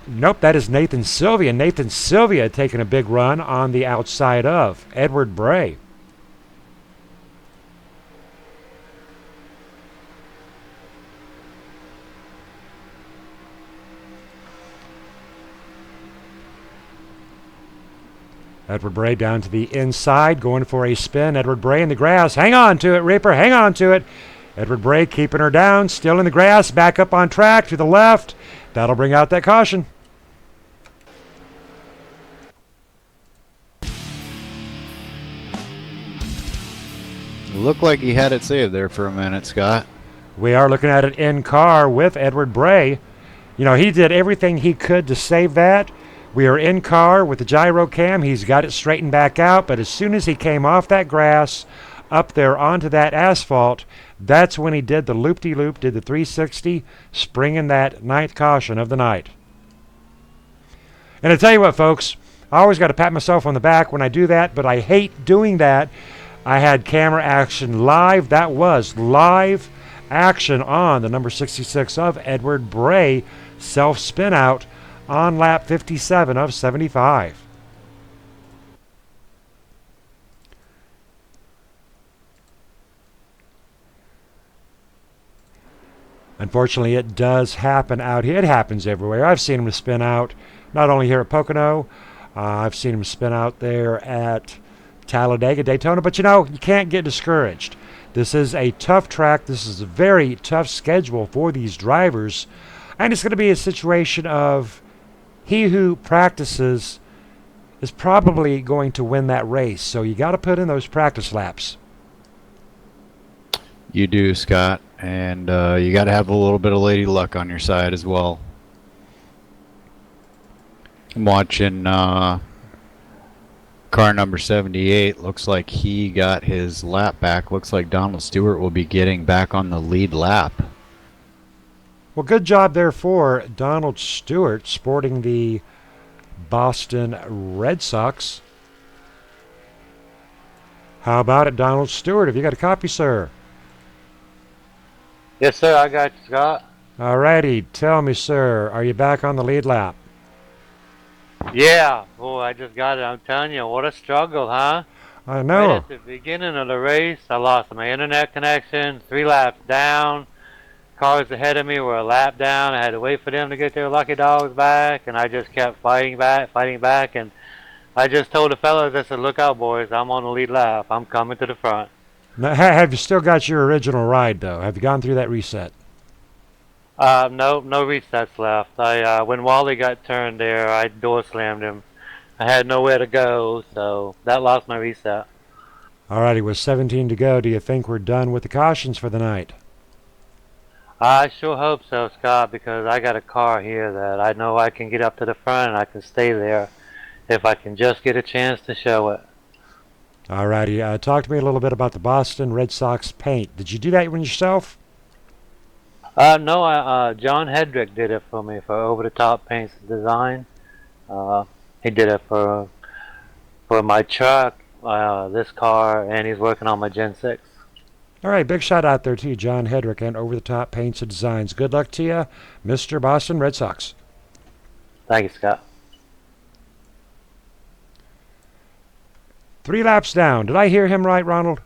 Nope, that is Nathan Sylvia. Nathan Sylvia taking a big run on the outside of Edward Bray. Edward Bray down to the inside, going for a spin. Edward Bray in the grass. Hang on to it, Reaper. Hang on to it. Edward Bray keeping her down, still in the grass, back up on track to the left. That'll bring out that caution. Looked like he had it saved there for a minute, Scott. We are looking at it in car with Edward Bray. You know, he did everything he could to save that. We are in car with the gyro cam. He's got it straightened back out, but as soon as he came off that grass, up there onto that asphalt, that's when he did the loop-de-loop, did the 360, springing that ninth caution of the night. And I tell you what, folks, I always got to pat myself on the back when I do that, but I hate doing that. I had camera action live. That was live action on the number 66 of Edward Bray, self-spin out on lap 57 of 75. Unfortunately, it does happen out here. It happens everywhere. I've seen him spin out, not only here at Pocono, I've seen him spin out there at Talladega, Daytona, but you know, you can't get discouraged. This is a tough track. This is a very tough schedule for these drivers, and it's going to be a situation of he who practices is probably going to win that race, so you got to put in those practice laps. You do, Scott, and you got to have a little bit of lady luck on your side as well. I'm watching car number 78. Looks like he got his lap back. Looks like Donald Stewart will be getting back on the lead lap. Well, good job there for Donald Stewart, sporting the Boston Red Sox. How about it, Donald Stewart? Have you got a copy, sir? Yes, sir, I got you, Scott. All righty. Tell me, sir, are you back on the lead lap? Yeah, boy, I just got it. I'm telling you, what a struggle, huh? I know. Right at the beginning of the race, I lost my internet connection, 3 laps down. Cars ahead of me were a lap down. I had to wait for them to get their lucky dogs back, and I just kept fighting back, and I just told the fellas, I said, look out, boys, I'm on the lead lap. I'm coming to the front. Now, have you still got your original ride, though? Have you gone through that reset? No resets left. When Wally got turned there, I door slammed him. I had nowhere to go, so that lost my reset. All righty, with 17 to go, do you think we're done with the cautions for the night? I sure hope so, Scott, because I got a car here that I know I can get up to the front and I can stay there if I can just get a chance to show it. All righty, talk to me a little bit about the Boston Red Sox paint. Did you do that one yourself? No, John Hedrick did it for me for Over the Top Paints Design. He did it for my truck, this car, and he's working on my Gen 6. All right, big shout out there to you, John Hedrick, and Over the Top Paints and Designs. Good luck to you, Mr. Boston Red Sox. Thank you, Scott. 3 laps down. Did I hear him right, Ronald?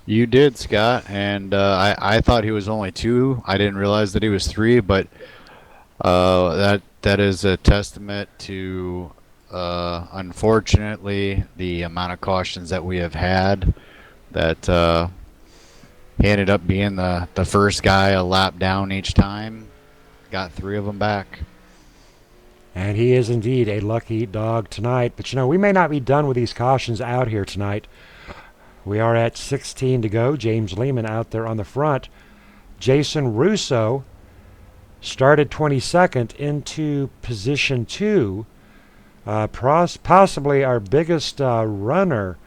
You did, Scott, and I thought he was only 2. I didn't realize that he was 3, but that is a testament to, unfortunately, the amount of cautions that we have had. That he ended up being the first guy a lap down each time. Got 3 of them back. And he is indeed a lucky dog tonight. But, you know, we may not be done with these cautions out here tonight. We are at 16 to go. James Lehman out there on the front. Jason Russo started 22nd into position 2. Possibly our biggest runner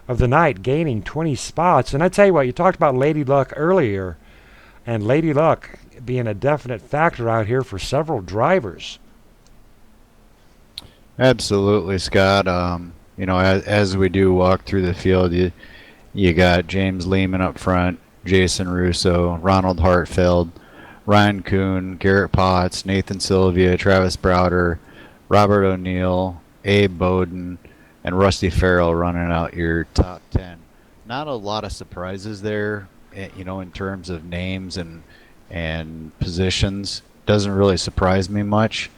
of the night, gaining 20 spots. And I tell you what, you talked about Lady Luck earlier. And Lady Luck being a definite factor out here for several drivers. Absolutely, Scott. You know, as we do walk through the field, you got James Lehman up front, Jason Russo, Ronald Hartfield, Ryan Kuhn, Garrett Potts, Nathan Sylvia, Travis Browder, Robert O'Neill, Abe Bowden, and Rusty Farrell running out your top 10. Not a lot of surprises there, in terms of names and positions. Doesn't really surprise me much.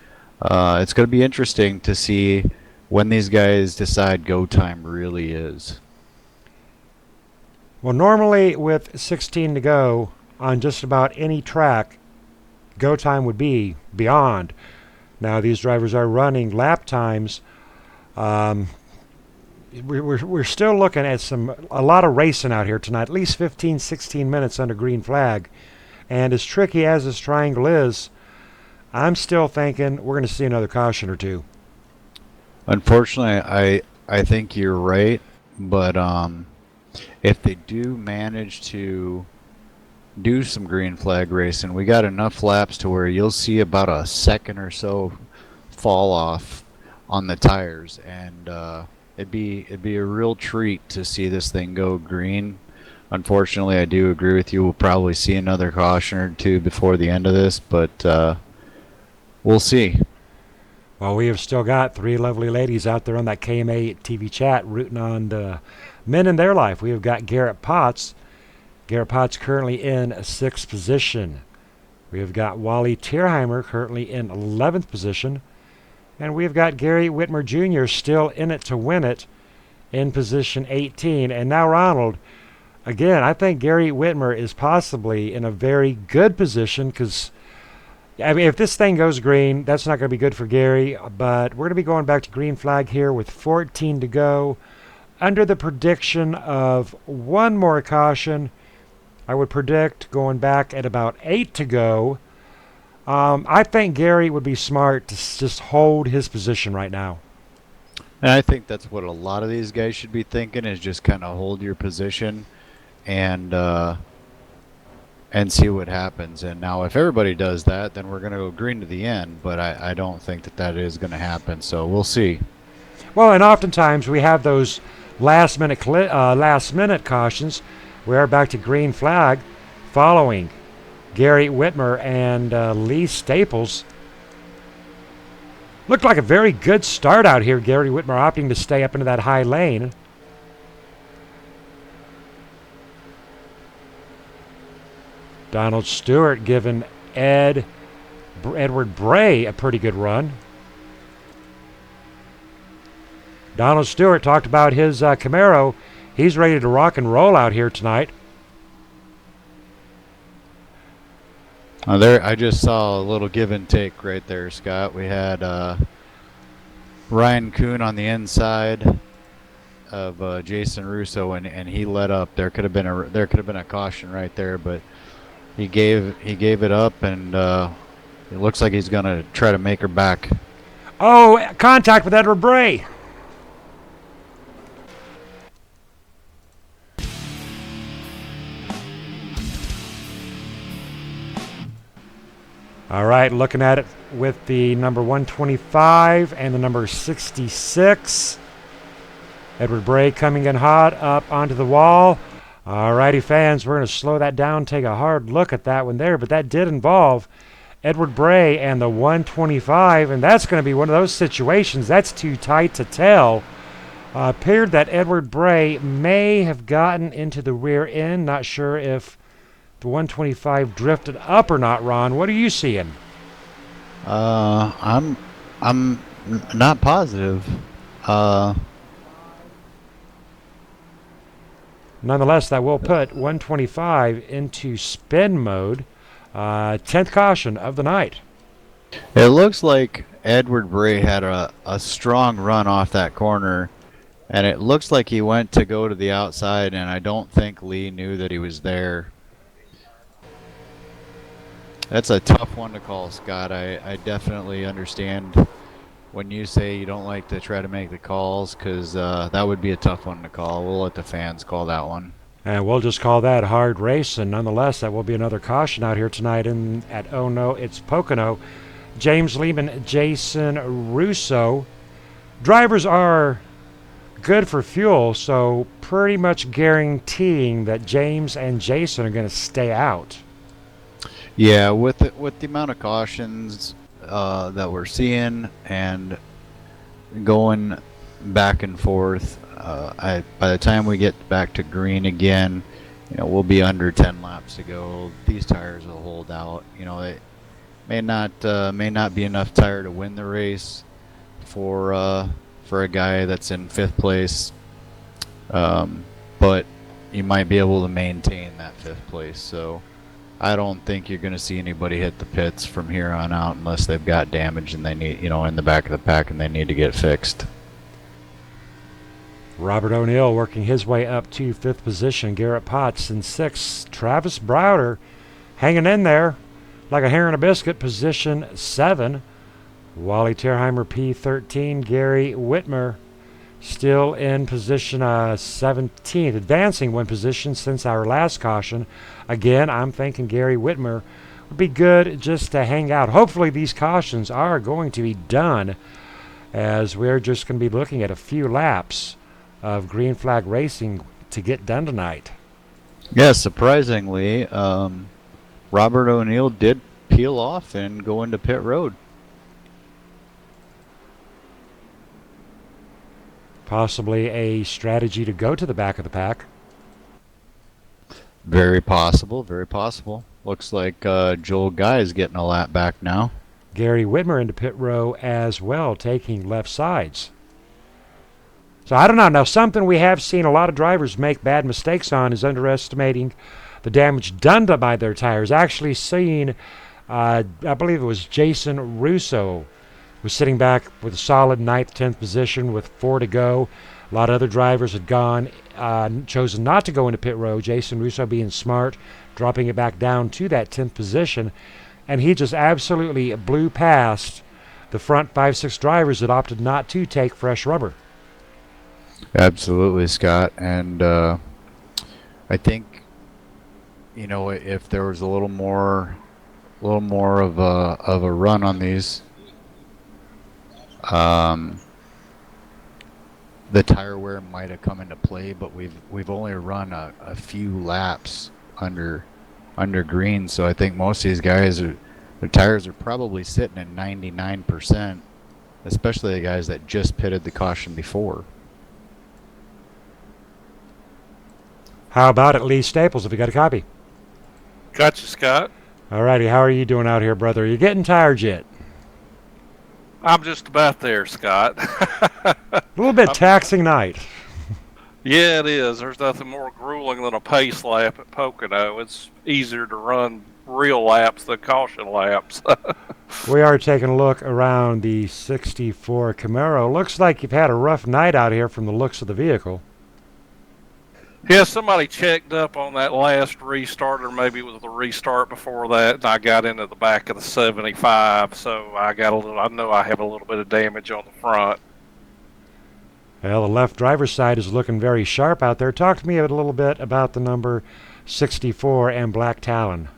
It's going to be interesting to see when these guys decide go time really is. Well, normally with 16 to go on just about any track, go time would be beyond. Now these drivers are running lap times. We're still looking at a lot of racing out here tonight, at least 15, 16 minutes under green flag. And as tricky as this triangle is, I'm still thinking we're going to see another caution or two. Unfortunately, I think you're right, but if they do manage to do some green flag racing, we got enough laps to where you'll see about a second or so fall off on the tires, and it'd be a real treat to see this thing go green. Unfortunately, I do agree with you. We'll probably see another caution or two before the end of this, but we'll see. Well, we have still got three lovely ladies out there on that KMA TV chat rooting on the men in their life. We have got Garrett Potts. Garrett Potts currently in 6th position. We have got Wally Tierheimer currently in 11th position. And we've got Gary Whitmer Jr. still in it to win it in position 18. And now Ronald, again, I think Gary Whitmer is possibly in a very good position because, I mean, if this thing goes green, that's not going to be good for Gary. But we're going to be going back to green flag here with 14 to go. Under the prediction of one more caution, I would predict going back at about 8 to go. I think Gary would be smart to just hold his position right now. And I think that's what a lot of these guys should be thinking, is just kind of hold your position and see what happens. And now if everybody does that, then we're going to go green to the end, but I don't think that is going to happen, so we'll see. Well, and oftentimes we have those last minute cautions. We are back to green flag following Gary Whitmer and Lee Staples. Looked like a very good start out here. Gary Whitmer opting to stay up into that high lane. Donald Stewart giving Edward Bray a pretty good run. Donald Stewart talked about his Camaro. He's ready to rock and roll out here tonight. There, I just saw a little give and take right there, Scott. We had Ryan Kuhn on the inside of Jason Russo, and he let up. There could have been a caution right there, but he gave it up, and it looks like he's gonna try to make her back. Oh, contact with Edward Bray. All right, looking at it with the number 125 and the number 66. Edward Bray coming in hot up onto the wall. All righty, fans, we're going to slow that down, take a hard look at that one there, but that did involve Edward Bray and the 125, and that's going to be one of those situations that's too tight to tell. Appeared that Edward Bray may have gotten into the rear end. Not sure if the 125 drifted up or not, Ron. What are you seeing? I'm not positive. Nonetheless, that will put 125 into spin mode. 10th caution of the night. It looks like Edward Bray had a strong run off that corner, and it looks like he went to go to the outside, and I don't think Lee knew that he was there. That's a tough one to call, Scott. I definitely understand when you say you don't like to try to make the calls, because that would be a tough one to call. We'll let the fans call that one. And we'll just call that hard race, and nonetheless, that will be another caution out here tonight at Oh No, It's Pocono. James Lehman, Jason Russo. Drivers are good for fuel, so pretty much guaranteeing that James and Jason are going to stay out. Yeah, with the amount of cautions that we're seeing and going back and forth, by the time we get back to green again, we'll be under 10 laps to go. These tires will hold out. It may not be enough tire to win the race for a guy that's in 5th place, but you might be able to maintain that 5th place. So I don't think you're going to see anybody hit the pits from here on out unless they've got damage and they need, in the back of the pack, and they need to get fixed. Robert O'Neill working his way up to 5th position. Garrett Potts in 6th. Travis Browder hanging in there like a hair in a biscuit, position 7. Wally Terheimer P13. Gary Whitmer still in position 17th, advancing 1 position since our last caution. Again, I'm thinking Gary Whitmer would be good just to hang out. Hopefully these cautions are going to be done, as we're just going to be looking at a few laps of green flag racing to get done tonight. Yeah, surprisingly, Robert O'Neill did peel off and go into pit road. Possibly a strategy to go to the back of the pack. Very possible, very possible. Looks like Joel Guy is getting a lap back now. Gary Whitmer into pit row as well, taking left sides. So I don't know. Now, something we have seen a lot of drivers make bad mistakes on is underestimating the damage done by their tires. Actually seen, I believe it was Jason Russo was sitting back with a solid 9th, 10th position with 4 to go. A lot of other drivers had chosen not to go into pit row. Jason Russo being smart, dropping it back down to that 10th position. And he just absolutely blew past the front 5-6 drivers that opted not to take fresh rubber. Absolutely, Scott. And I think, if there was a little more of a run on these, the tire wear might have come into play, but we've only run a few laps under green, so I think most of these guys their tires are probably sitting at 99%, especially the guys that just pitted the caution before. How about it, Lee Staples? Have you got a copy? Got you, Scott. All righty. How are you doing out here, brother? Are you getting tired yet? I'm just about there, Scott. A little bit taxing night. Yeah, it is. There's nothing more grueling than a pace lap at Pocono. It's easier to run real laps than caution laps. We are taking a look around the 64 Camaro. Looks like you've had a rough night out here from the looks of the vehicle. Yeah, somebody checked up on that last restart, or maybe it was the restart before that, and I got into the back of the 75, so I know I have a little bit of damage on the front. Well, the left driver's side is looking very sharp out there. Talk to me a little bit about the number 64 and Black Talon.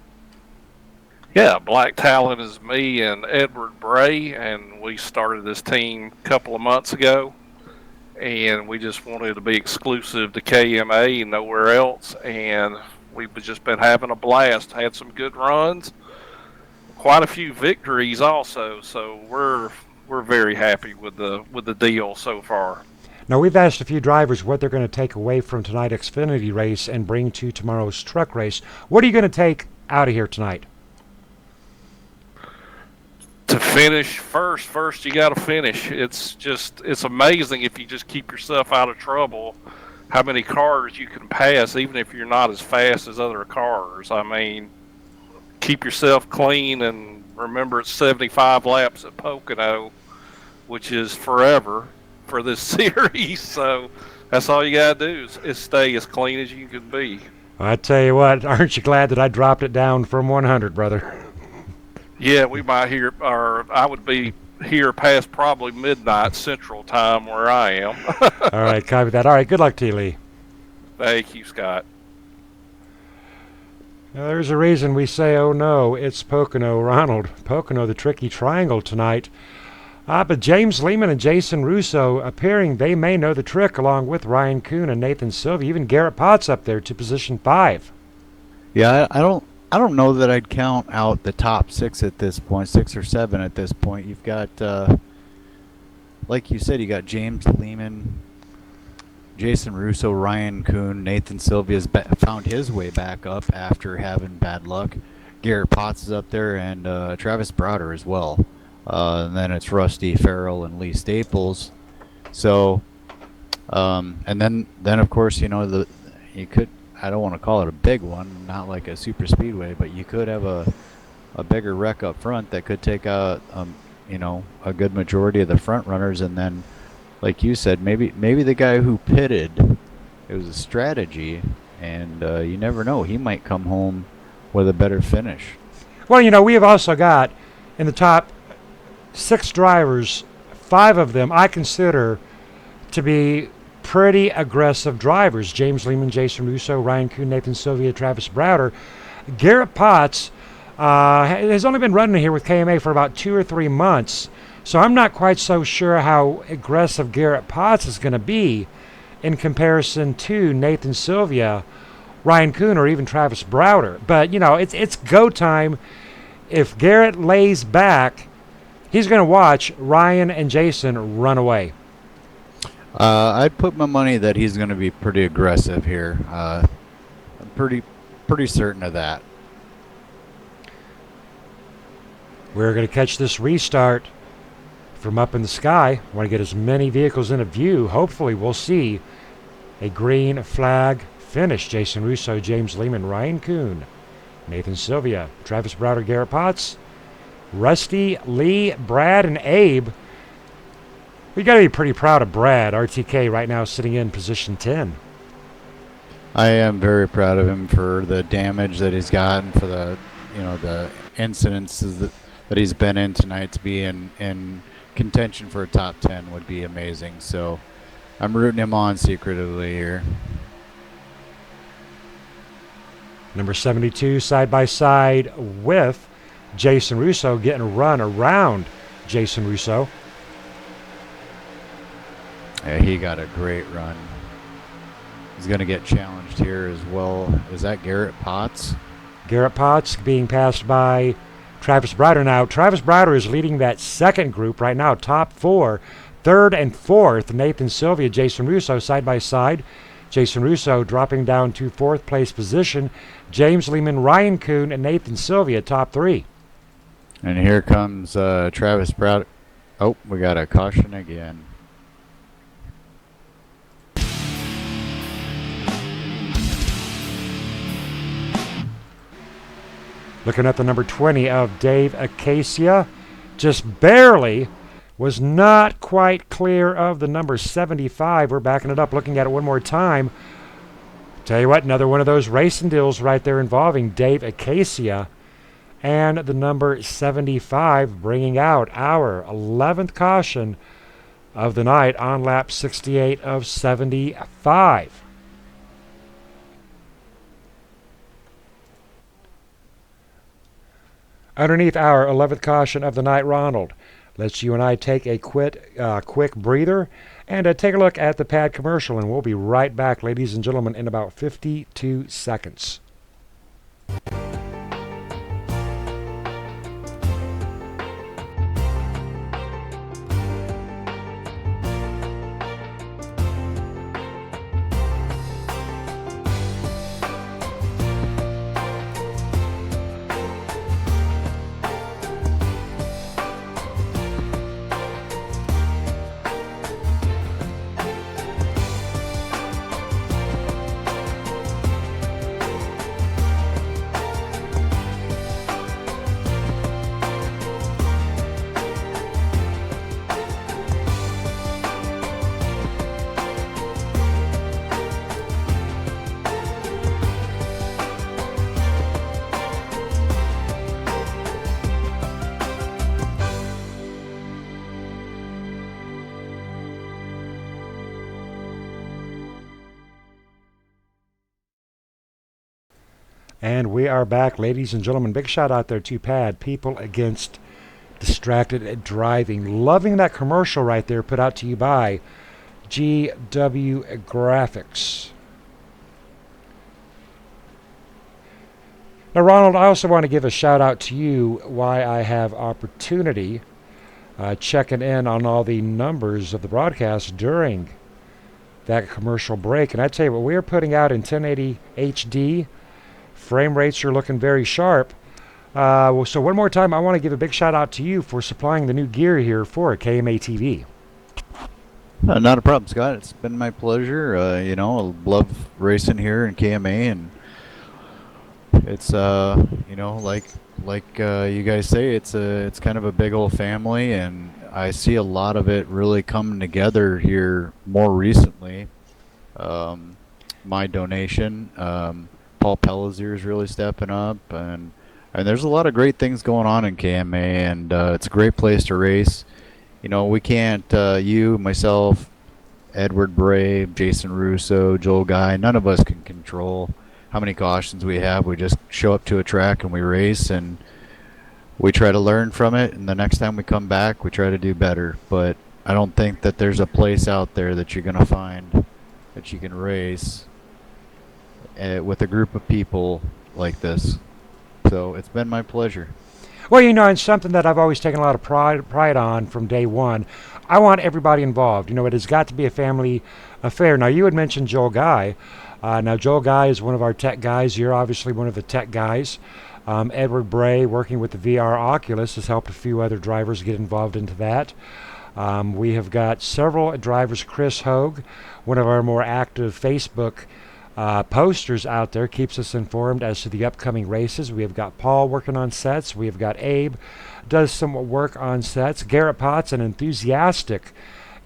Yeah, Black Talon is me and Edward Bray, and we started this team a couple of months ago. And we just wanted to be exclusive to KMA and nowhere else. And we've just been having a blast. Had some good runs, quite a few victories also. So we're very happy with the deal so far. Now, we've asked a few drivers what they're going to take away from tonight's Xfinity race and bring to tomorrow's truck race. What are you going to take out of here tonight? To finish first you got to finish. It's amazing if you just keep yourself out of trouble, how many cars you can pass, even if you're not as fast as other cars. I mean, keep yourself clean, and remember it's 75 laps at Pocono, which is forever for this series. So that's all you got to do is stay as clean as you can be. I tell you what, aren't you glad that I dropped it down from 100, brother? Yeah, we might hear, or I would be here past probably midnight Central Time where I am. All right, copy that. All right, good luck to you, Lee. Thank you, Scott. Now, there's a reason we say, oh no, it's Pocono. Ronald, Pocono, the tricky triangle tonight. But James Lehman and Jason Russo appearing they may know the trick, along with Ryan Kuhn and Nathan Sylvia. Even Garrett Potts up there to position 5. Yeah, I I don't know that I'd count out the top 6 at this point, 6 or 7 at this point. You've got, like you said, you got James Lehman, Jason Russo, Ryan Kuhn, Nathan Sylvia's found his way back up after having bad luck. Garrett Potts is up there, and Travis Browder as well. And then it's Rusty Farrell and Lee Staples. So, and then of course, you could, I don't want to call it a big one, not like a super speedway, but you could have a bigger wreck up front that could take out, a good majority of the front runners, and then, like you said, maybe the guy who pitted, it was a strategy, and you never know, he might come home with a better finish. Well, we have also got in the top 6 drivers, 5 of them I consider to be pretty aggressive drivers. James Lehman, Jason Russo, Ryan Kuhn, Nathan Sylvia, Travis Browder. Garrett Potts has only been running here with KMA for about 2 or 3 months, so I'm not quite so sure how aggressive Garrett Potts is going to be in comparison to Nathan Sylvia, Ryan Kuhn, or even Travis Browder. But, it's go time. If Garrett lays back, he's going to watch Ryan and Jason run away. I'd put my money that he's going to be pretty aggressive here. I'm pretty certain of that. We're going to catch this restart from up in the sky. Want to get as many vehicles in a view. Hopefully we'll see a green flag finish. Jason Russo, James Lehman, Ryan Kuhn, Nathan Sylvia, Travis Browder, Garrett Potts, Rusty, Lee, Brad, and Abe. We got to be pretty proud of Brad. RTK right now sitting in position 10. I am very proud of him for the damage that he's gotten, for the incidences that he's been in tonight. To be in contention for a top 10 would be amazing. So I'm rooting him on secretively here. Number 72 side by side with Jason Russo, getting a run around Jason Russo. Yeah, he got a great run. He's going to get challenged here as well. Is that Garrett Potts? Garrett Potts being passed by Travis Browder now. Travis Browder is leading that second group right now, top 4. Third and fourth, Nathan Sylvia, Jason Russo side by side. Jason Russo dropping down to 4th place position. James Lehman, Ryan Kuhn, and Nathan Sylvia, top 3. And here comes Travis Browder. Oh, we got a caution again. Looking at the number 20 of Dave Acacia, just barely, was not quite clear of the number 75. We're backing it up, looking at it one more time. Tell you what, another one of those racing deals right there involving Dave Acacia and the number 75, bringing out our 11th caution of the night on lap 68 of 75. Underneath our 11th caution of the night, Ronald, let's you and I take a quick breather and take a look at the pad commercial, and we'll be right back, ladies and gentlemen, in about 52 seconds. And we are back, ladies and gentlemen. Big shout out there to Pad, People Against Distracted Driving. Loving that commercial right there, put out to you by GW Graphics. Now, Ronald, I also want to give a shout out to you why I have opportunity checking in on all the numbers of the broadcast during that commercial break. And I tell you what, we are putting out in 1080 HD. Frame rates are looking very sharp. So one more time, I want to give a big shout out to you for supplying the new gear here for KMA TV. Not a problem, Scott. It's been my pleasure. I love racing here in KMA, and it's like you guys say, it's kind of a big old family, and I see a lot of it really coming together here more recently. My donation, Paul Pellizier is really stepping up, and there's a lot of great things going on in KMA, and it's a great place to race. We can't, you, myself, Edward Brave, Jason Russo, Joel Guy, none of us can control how many cautions we have. We just show up to a track and we race, and we try to learn from it, and the next time we come back, we try to do better. But I don't think that there's a place out there that you're going to find that you can race with a group of people like this. So it's been my pleasure. Well, and something that I've always taken a lot of pride on from day one, I want everybody involved. It has got to be a family affair. Now, you had mentioned Joel Guy. Now, Joel Guy is one of our tech guys. You're obviously one of the tech guys. Edward Bray, working with the VR Oculus, has helped a few other drivers get involved into that. We have got several drivers. Chris Hogue, one of our more active Facebook posters out there, keeps us informed as to the upcoming races. We have got Paul working on sets. We have got Abe, does some work on sets. Garrett Potts, an enthusiastic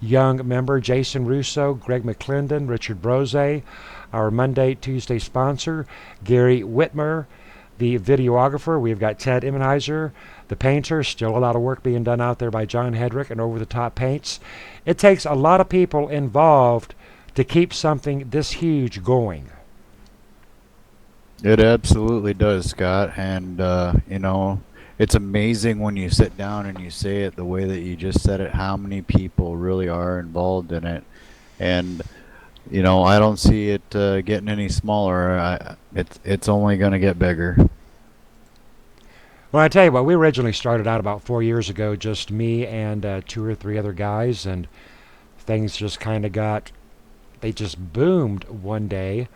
young member. Jason Russo, Greg McClendon, Richard Brose, our Monday, Tuesday sponsor. Gary Whitmer, the videographer. We've got Ted Immenheiser, the painter. Still a lot of work being done out there by John Hedrick and Over the Top Paints. It takes a lot of people involved to keep something this huge going. It absolutely does, Scott. And, it's amazing when you sit down and you say it the way that you just said it, how many people really are involved in it. And, I don't see it getting any smaller. It's only going to get bigger. Well, I tell you what, we originally started out about 4 years ago, just me and 2 or 3 other guys, and things just kind of they just boomed one day,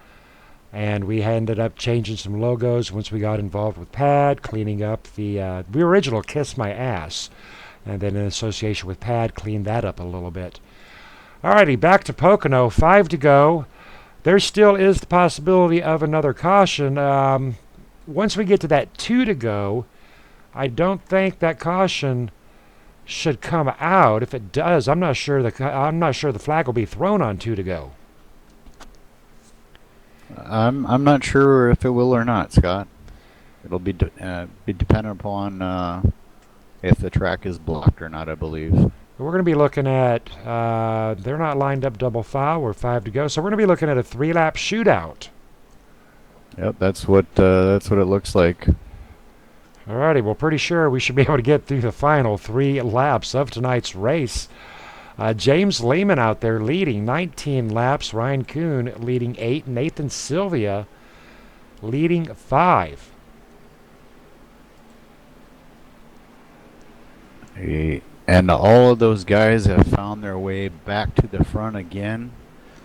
and we ended up changing some logos once we got involved with Pad, cleaning up the original Kiss My Ass, and then in association with Pad, cleaned that up a little bit. Alrighty, back to Pocono, 5 to go. There still is the possibility of another caution. Once we get to that 2 to go, I don't think that caution should come out. If it does, I'm not sure the flag will be thrown on 2 to go. I'm not sure if it will or not, Scott. It'll be dependent upon if the track is blocked or not, I believe. We're going to be looking at they're not lined up double file. We're 5 to go, so we're going to be looking at a 3-lap shootout. Yep, that's what it looks like. Alrighty, well, pretty sure we should be able to get through the final 3 laps of tonight's race. James Lehman out there leading 19 laps. Ryan Kuhn leading 8. Nathan Sylvia leading 5. And all of those guys have found their way back to the front again.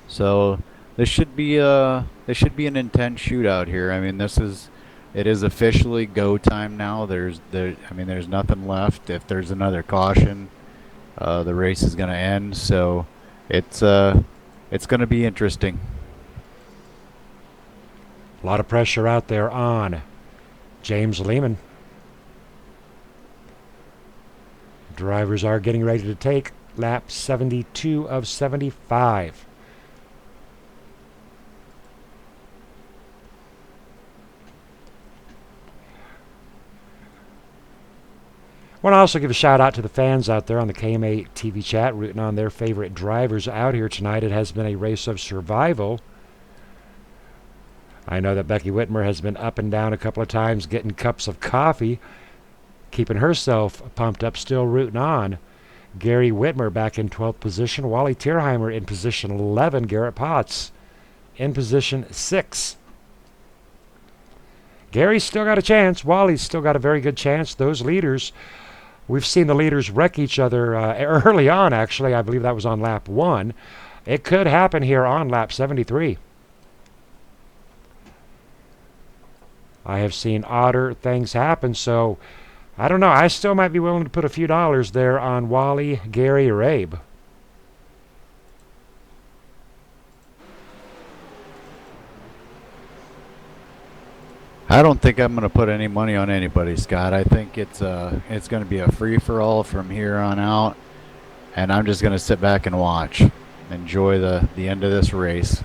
So this should be an intense shootout here. I mean, it is officially go time now. There's nothing left. If there's another caution, the race is going to end. So it's going to be interesting. A lot of pressure out there on James Lehman. Drivers are getting ready to take lap 72 of 75. I want to also give a shout out to the fans out there on the KMA TV chat rooting on their favorite drivers out here tonight. It has been a race of survival. I know that Becky Whitmer has been up and down a couple of times getting cups of coffee, keeping herself pumped up, still rooting on. Gary Whitmer back in 12th position. Wally Tierheimer in position 11. Garrett Potts in position 6. Gary's still got a chance. Wally's still got a very good chance. Those leaders, we've seen the leaders wreck each other early on, actually. I believe that was on lap 1. It could happen here on lap 73. I have seen odder things happen, so I don't know. I still might be willing to put a few dollars there on Wally, Gary, or Abe. I don't think I'm going to put any money on anybody, Scott. I think it's going to be a free-for-all from here on out, and I'm just going to sit back and watch, enjoy the end of this race.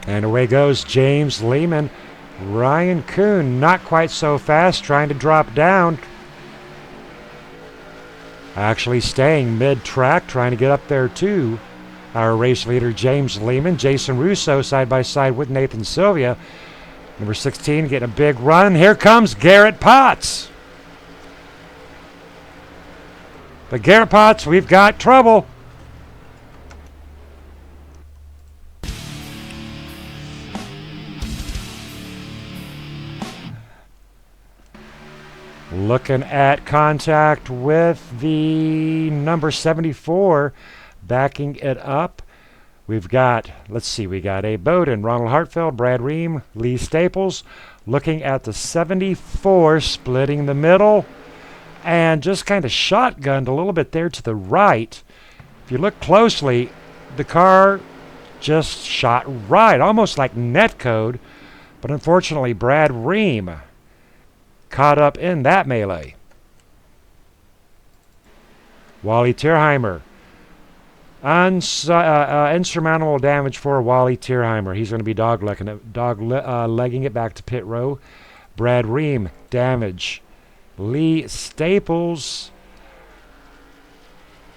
And away goes James Lehman. Ryan Kuhn, not quite so fast, trying to drop down. Actually staying mid-track, trying to get up there too. Our race leader, James Lehman. Jason Russo side by side with Nathan Sylvia. Number 16 getting a big run. Here comes Garrett Potts. But Garrett Potts, we've got trouble. Looking at contact with the number 74, backing it up. We've got, let's see, we got Abe Bowden, Ronald Hartfeld, Brad Ream, Lee Staples. Looking at the 74, splitting the middle, and just kind of shotgunned a little bit there to the right. If you look closely, the car just shot right, almost like netcode, but unfortunately Brad Ream caught up in that melee. Wally Tierheimer. Insurmountable damage for Wally Tierheimer. He's going to be dog-legging it back to pit row. Brad Ream, damage. Lee Staples,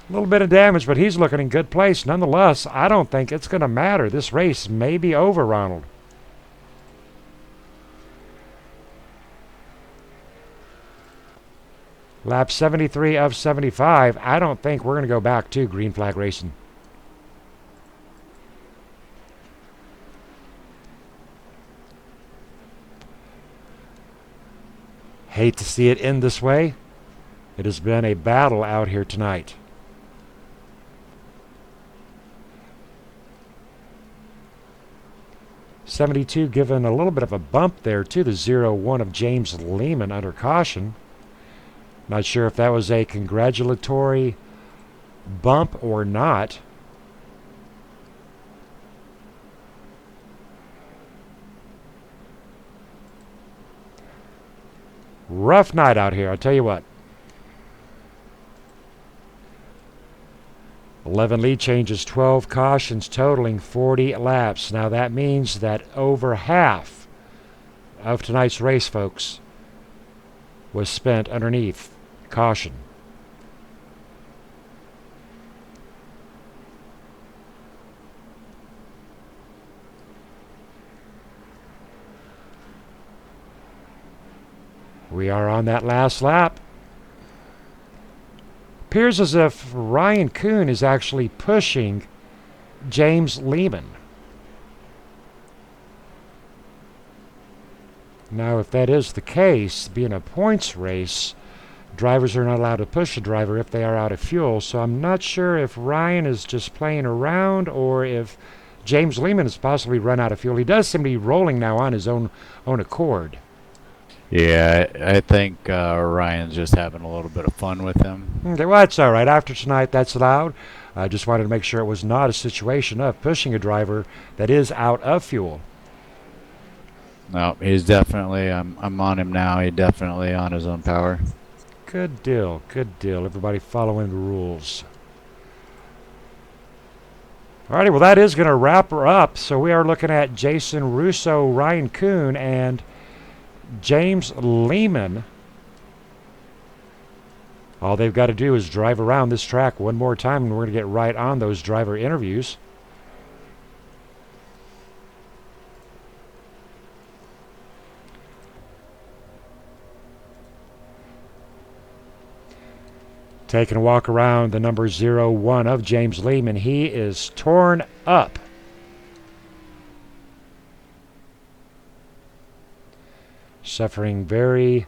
a little bit of damage, but he's looking in good place. Nonetheless, I don't think it's going to matter. This race may be over, Ronald. Lap 73 of 75. I don't think we're going to go back to green flag racing. Hate to see it end this way. It has been a battle out here tonight. '72 given a little bit of a bump there to the 0-1 of James Lehman under caution. Not sure if that was a congratulatory bump or not. Rough night out here, I'll tell you what. 11 lead changes, 12 cautions, totaling 40 laps. Now that means that over half of tonight's race, folks, was spent underneath caution. We are on that last lap. Appears as if Ryan Kuhn is actually pushing James Lehman. Now, if that is the case, being a points race, drivers are not allowed to push a driver if they are out of fuel. So I'm not sure if Ryan is just playing around or if James Lehman has possibly run out of fuel. He does seem to be rolling now on his own accord. Yeah, I think Ryan's just having a little bit of fun with him. Okay, well, that's all right. After tonight, that's allowed. I just wanted to make sure it was not a situation of pushing a driver that is out of fuel. No, he's definitely, I'm on him now. He's definitely on his own power. Good deal, good deal. Everybody following the rules. Alrighty, well, that is going to wrap her up. So we are looking at Jason Russo, Ryan Kuhn, and James Lehman. All they've got to do is drive around this track one more time, and we're going to get right on those driver interviews. Taking a walk around the number 01 of James Lehman. He is torn up. suffering very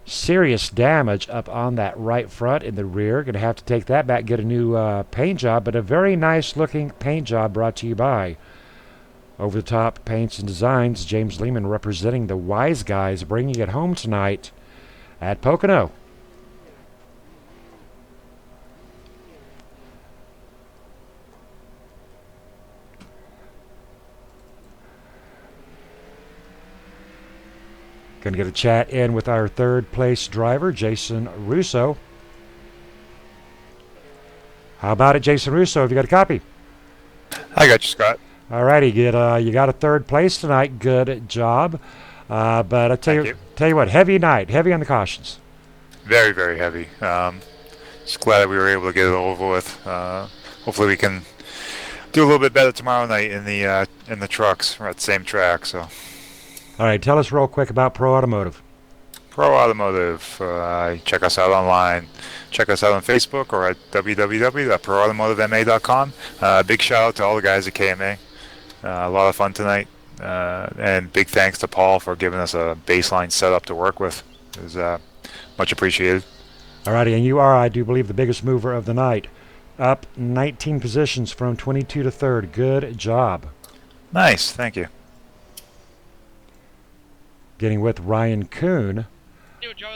serious damage up on that right front in the rear. Going to have to take that back, get a new paint job, but a very nice looking paint job brought to you by Over the Top Paints and Designs. James Lehman representing the Wise Guys, bringing it home tonight at Pocono. Going to get a chat in with our third place driver, Jason Russo. How about it, Jason Russo? Have you got a copy? I got you, Scott. All righty, you got a third place tonight. Good job. But I tell you what, heavy night, heavy on the cautions. Very, very heavy. Just glad that we were able to get it over with. Hopefully, we can do a little bit better tomorrow night in the trucks. We're at the same track, so. All right, tell us real quick about Pro Automotive. Pro Automotive. Check us out online. Check us out on Facebook or at www.proautomotivema.com. Big shout out to all the guys at KMA. A lot of fun tonight. And big thanks to Paul for giving us a baseline setup to work with. It was much appreciated. All righty, and you are, I do believe, the biggest mover of the night. Up 19 positions from 22 to 3rd. Good job. Nice, thank you. Getting with Ryan Kuhn.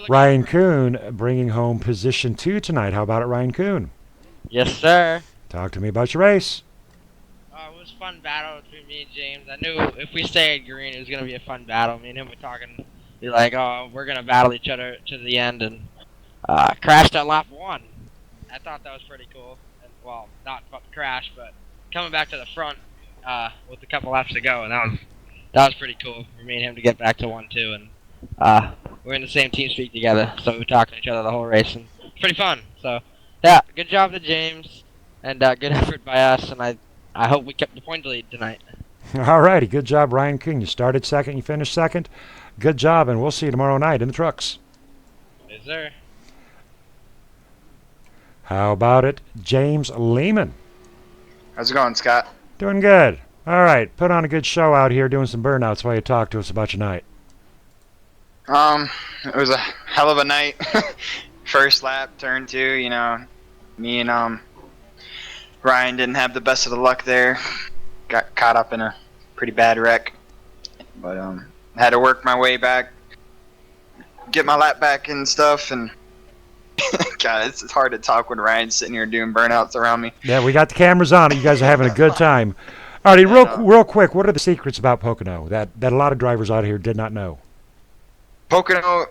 Ryan Kuhn bringing home position 2 tonight. How about it, Ryan Kuhn? Yes, sir. Talk to me about your race. It was a fun battle between me and James. I knew if we stayed green, it was going to be a fun battle. Me and him were talking. Be like, oh, we're going to battle each other to the end, and crashed at lap 1. I thought that was pretty cool. And, well, not crash, but coming back to the front with a couple laps to go, and that was pretty cool for me and him to get back to 1-2, and we're in the same team speak together, so we were talking to each other the whole race, and it's pretty fun. So, yeah, good job to James, and good effort by us, and I hope we kept the point lead tonight. All righty, good job, Ryan King. You started second, you finished second. Good job, and we'll see you tomorrow night in the trucks. Yes, sir. How about it, James Lehman? How's it going, Scott? Doing good. All right, put on a good show out here doing some burnouts while you talk to us about your night. It was a hell of a night. First lap, turn 2, you know, me and Ryan didn't have the best of the luck there. Got caught up in a pretty bad wreck. But had to work my way back, get my lap back and stuff, and God, it's hard to talk when Ryan's sitting here doing burnouts around me. Yeah, we got the cameras on. You guys are having a good time. All right, real quick, what are the secrets about Pocono that a lot of drivers out here did not know? Pocono,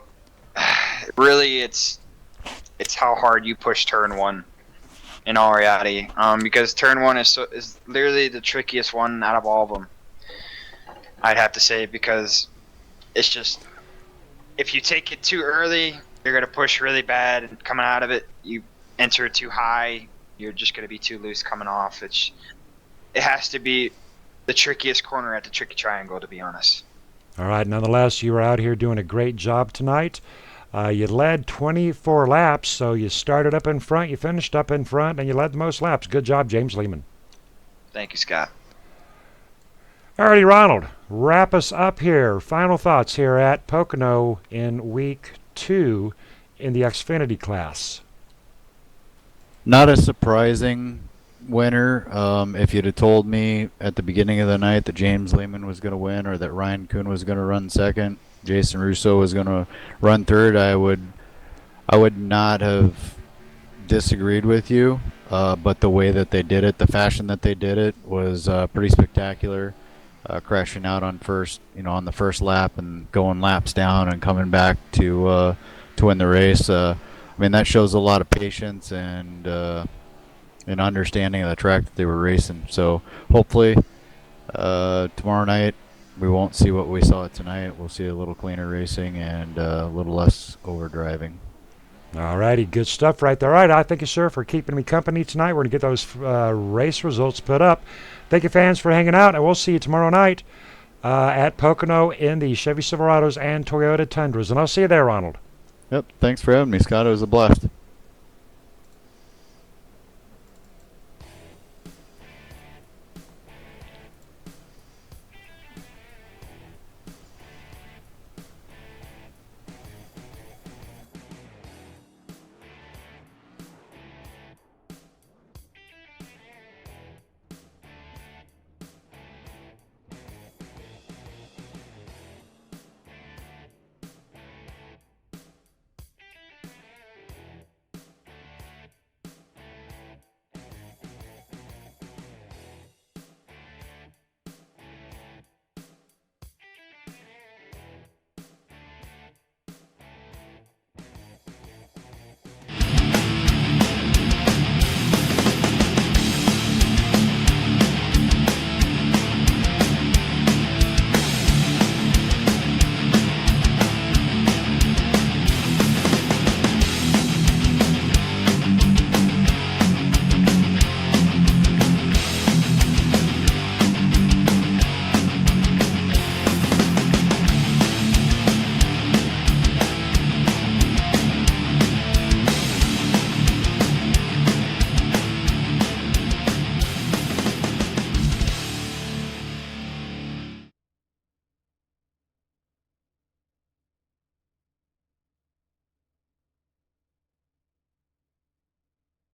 really, it's how hard you push turn 1. In all reality, because turn 1 is literally the trickiest one out of all of them. I'd have to say, because it's just, if you take it too early, you're gonna push really bad, and coming out of it, you enter too high, you're just gonna be too loose coming off. It has to be the trickiest corner at the tricky triangle, to be honest. All right, nonetheless, you were out here doing a great job tonight. You led 24 laps, so you started up in front, you finished up in front, and you led the most laps. Good job, James Lehman. Thank you, Scott. All righty, Ronald, wrap us up here. Final thoughts here at Pocono in week 2 in the Xfinity class. Not a surprising winner. If you'd have told me at the beginning of the night that James Lehman was going to win, or that Ryan Kuhn was going to run second, Jason Russo was going to run third, I would not have disagreed with you. But the way that they did it, the fashion that they did it, was pretty spectacular. Crashing out on the first lap and going laps down and coming back to win the race. I mean, that shows a lot of patience and an understanding of the track that they were racing. So hopefully tomorrow night we won't see what we saw tonight. We'll see a little cleaner racing and a little less overdriving. All righty, good stuff right there. All right, I thank you, sir, for keeping me company tonight. We're going to get those race results put up. Thank you, fans, for hanging out, and we'll see you tomorrow night at Pocono in the Chevy Silverados and Toyota Tundras. And I'll see you there, Ronald. Yep, thanks for having me, Scott. It was a blast.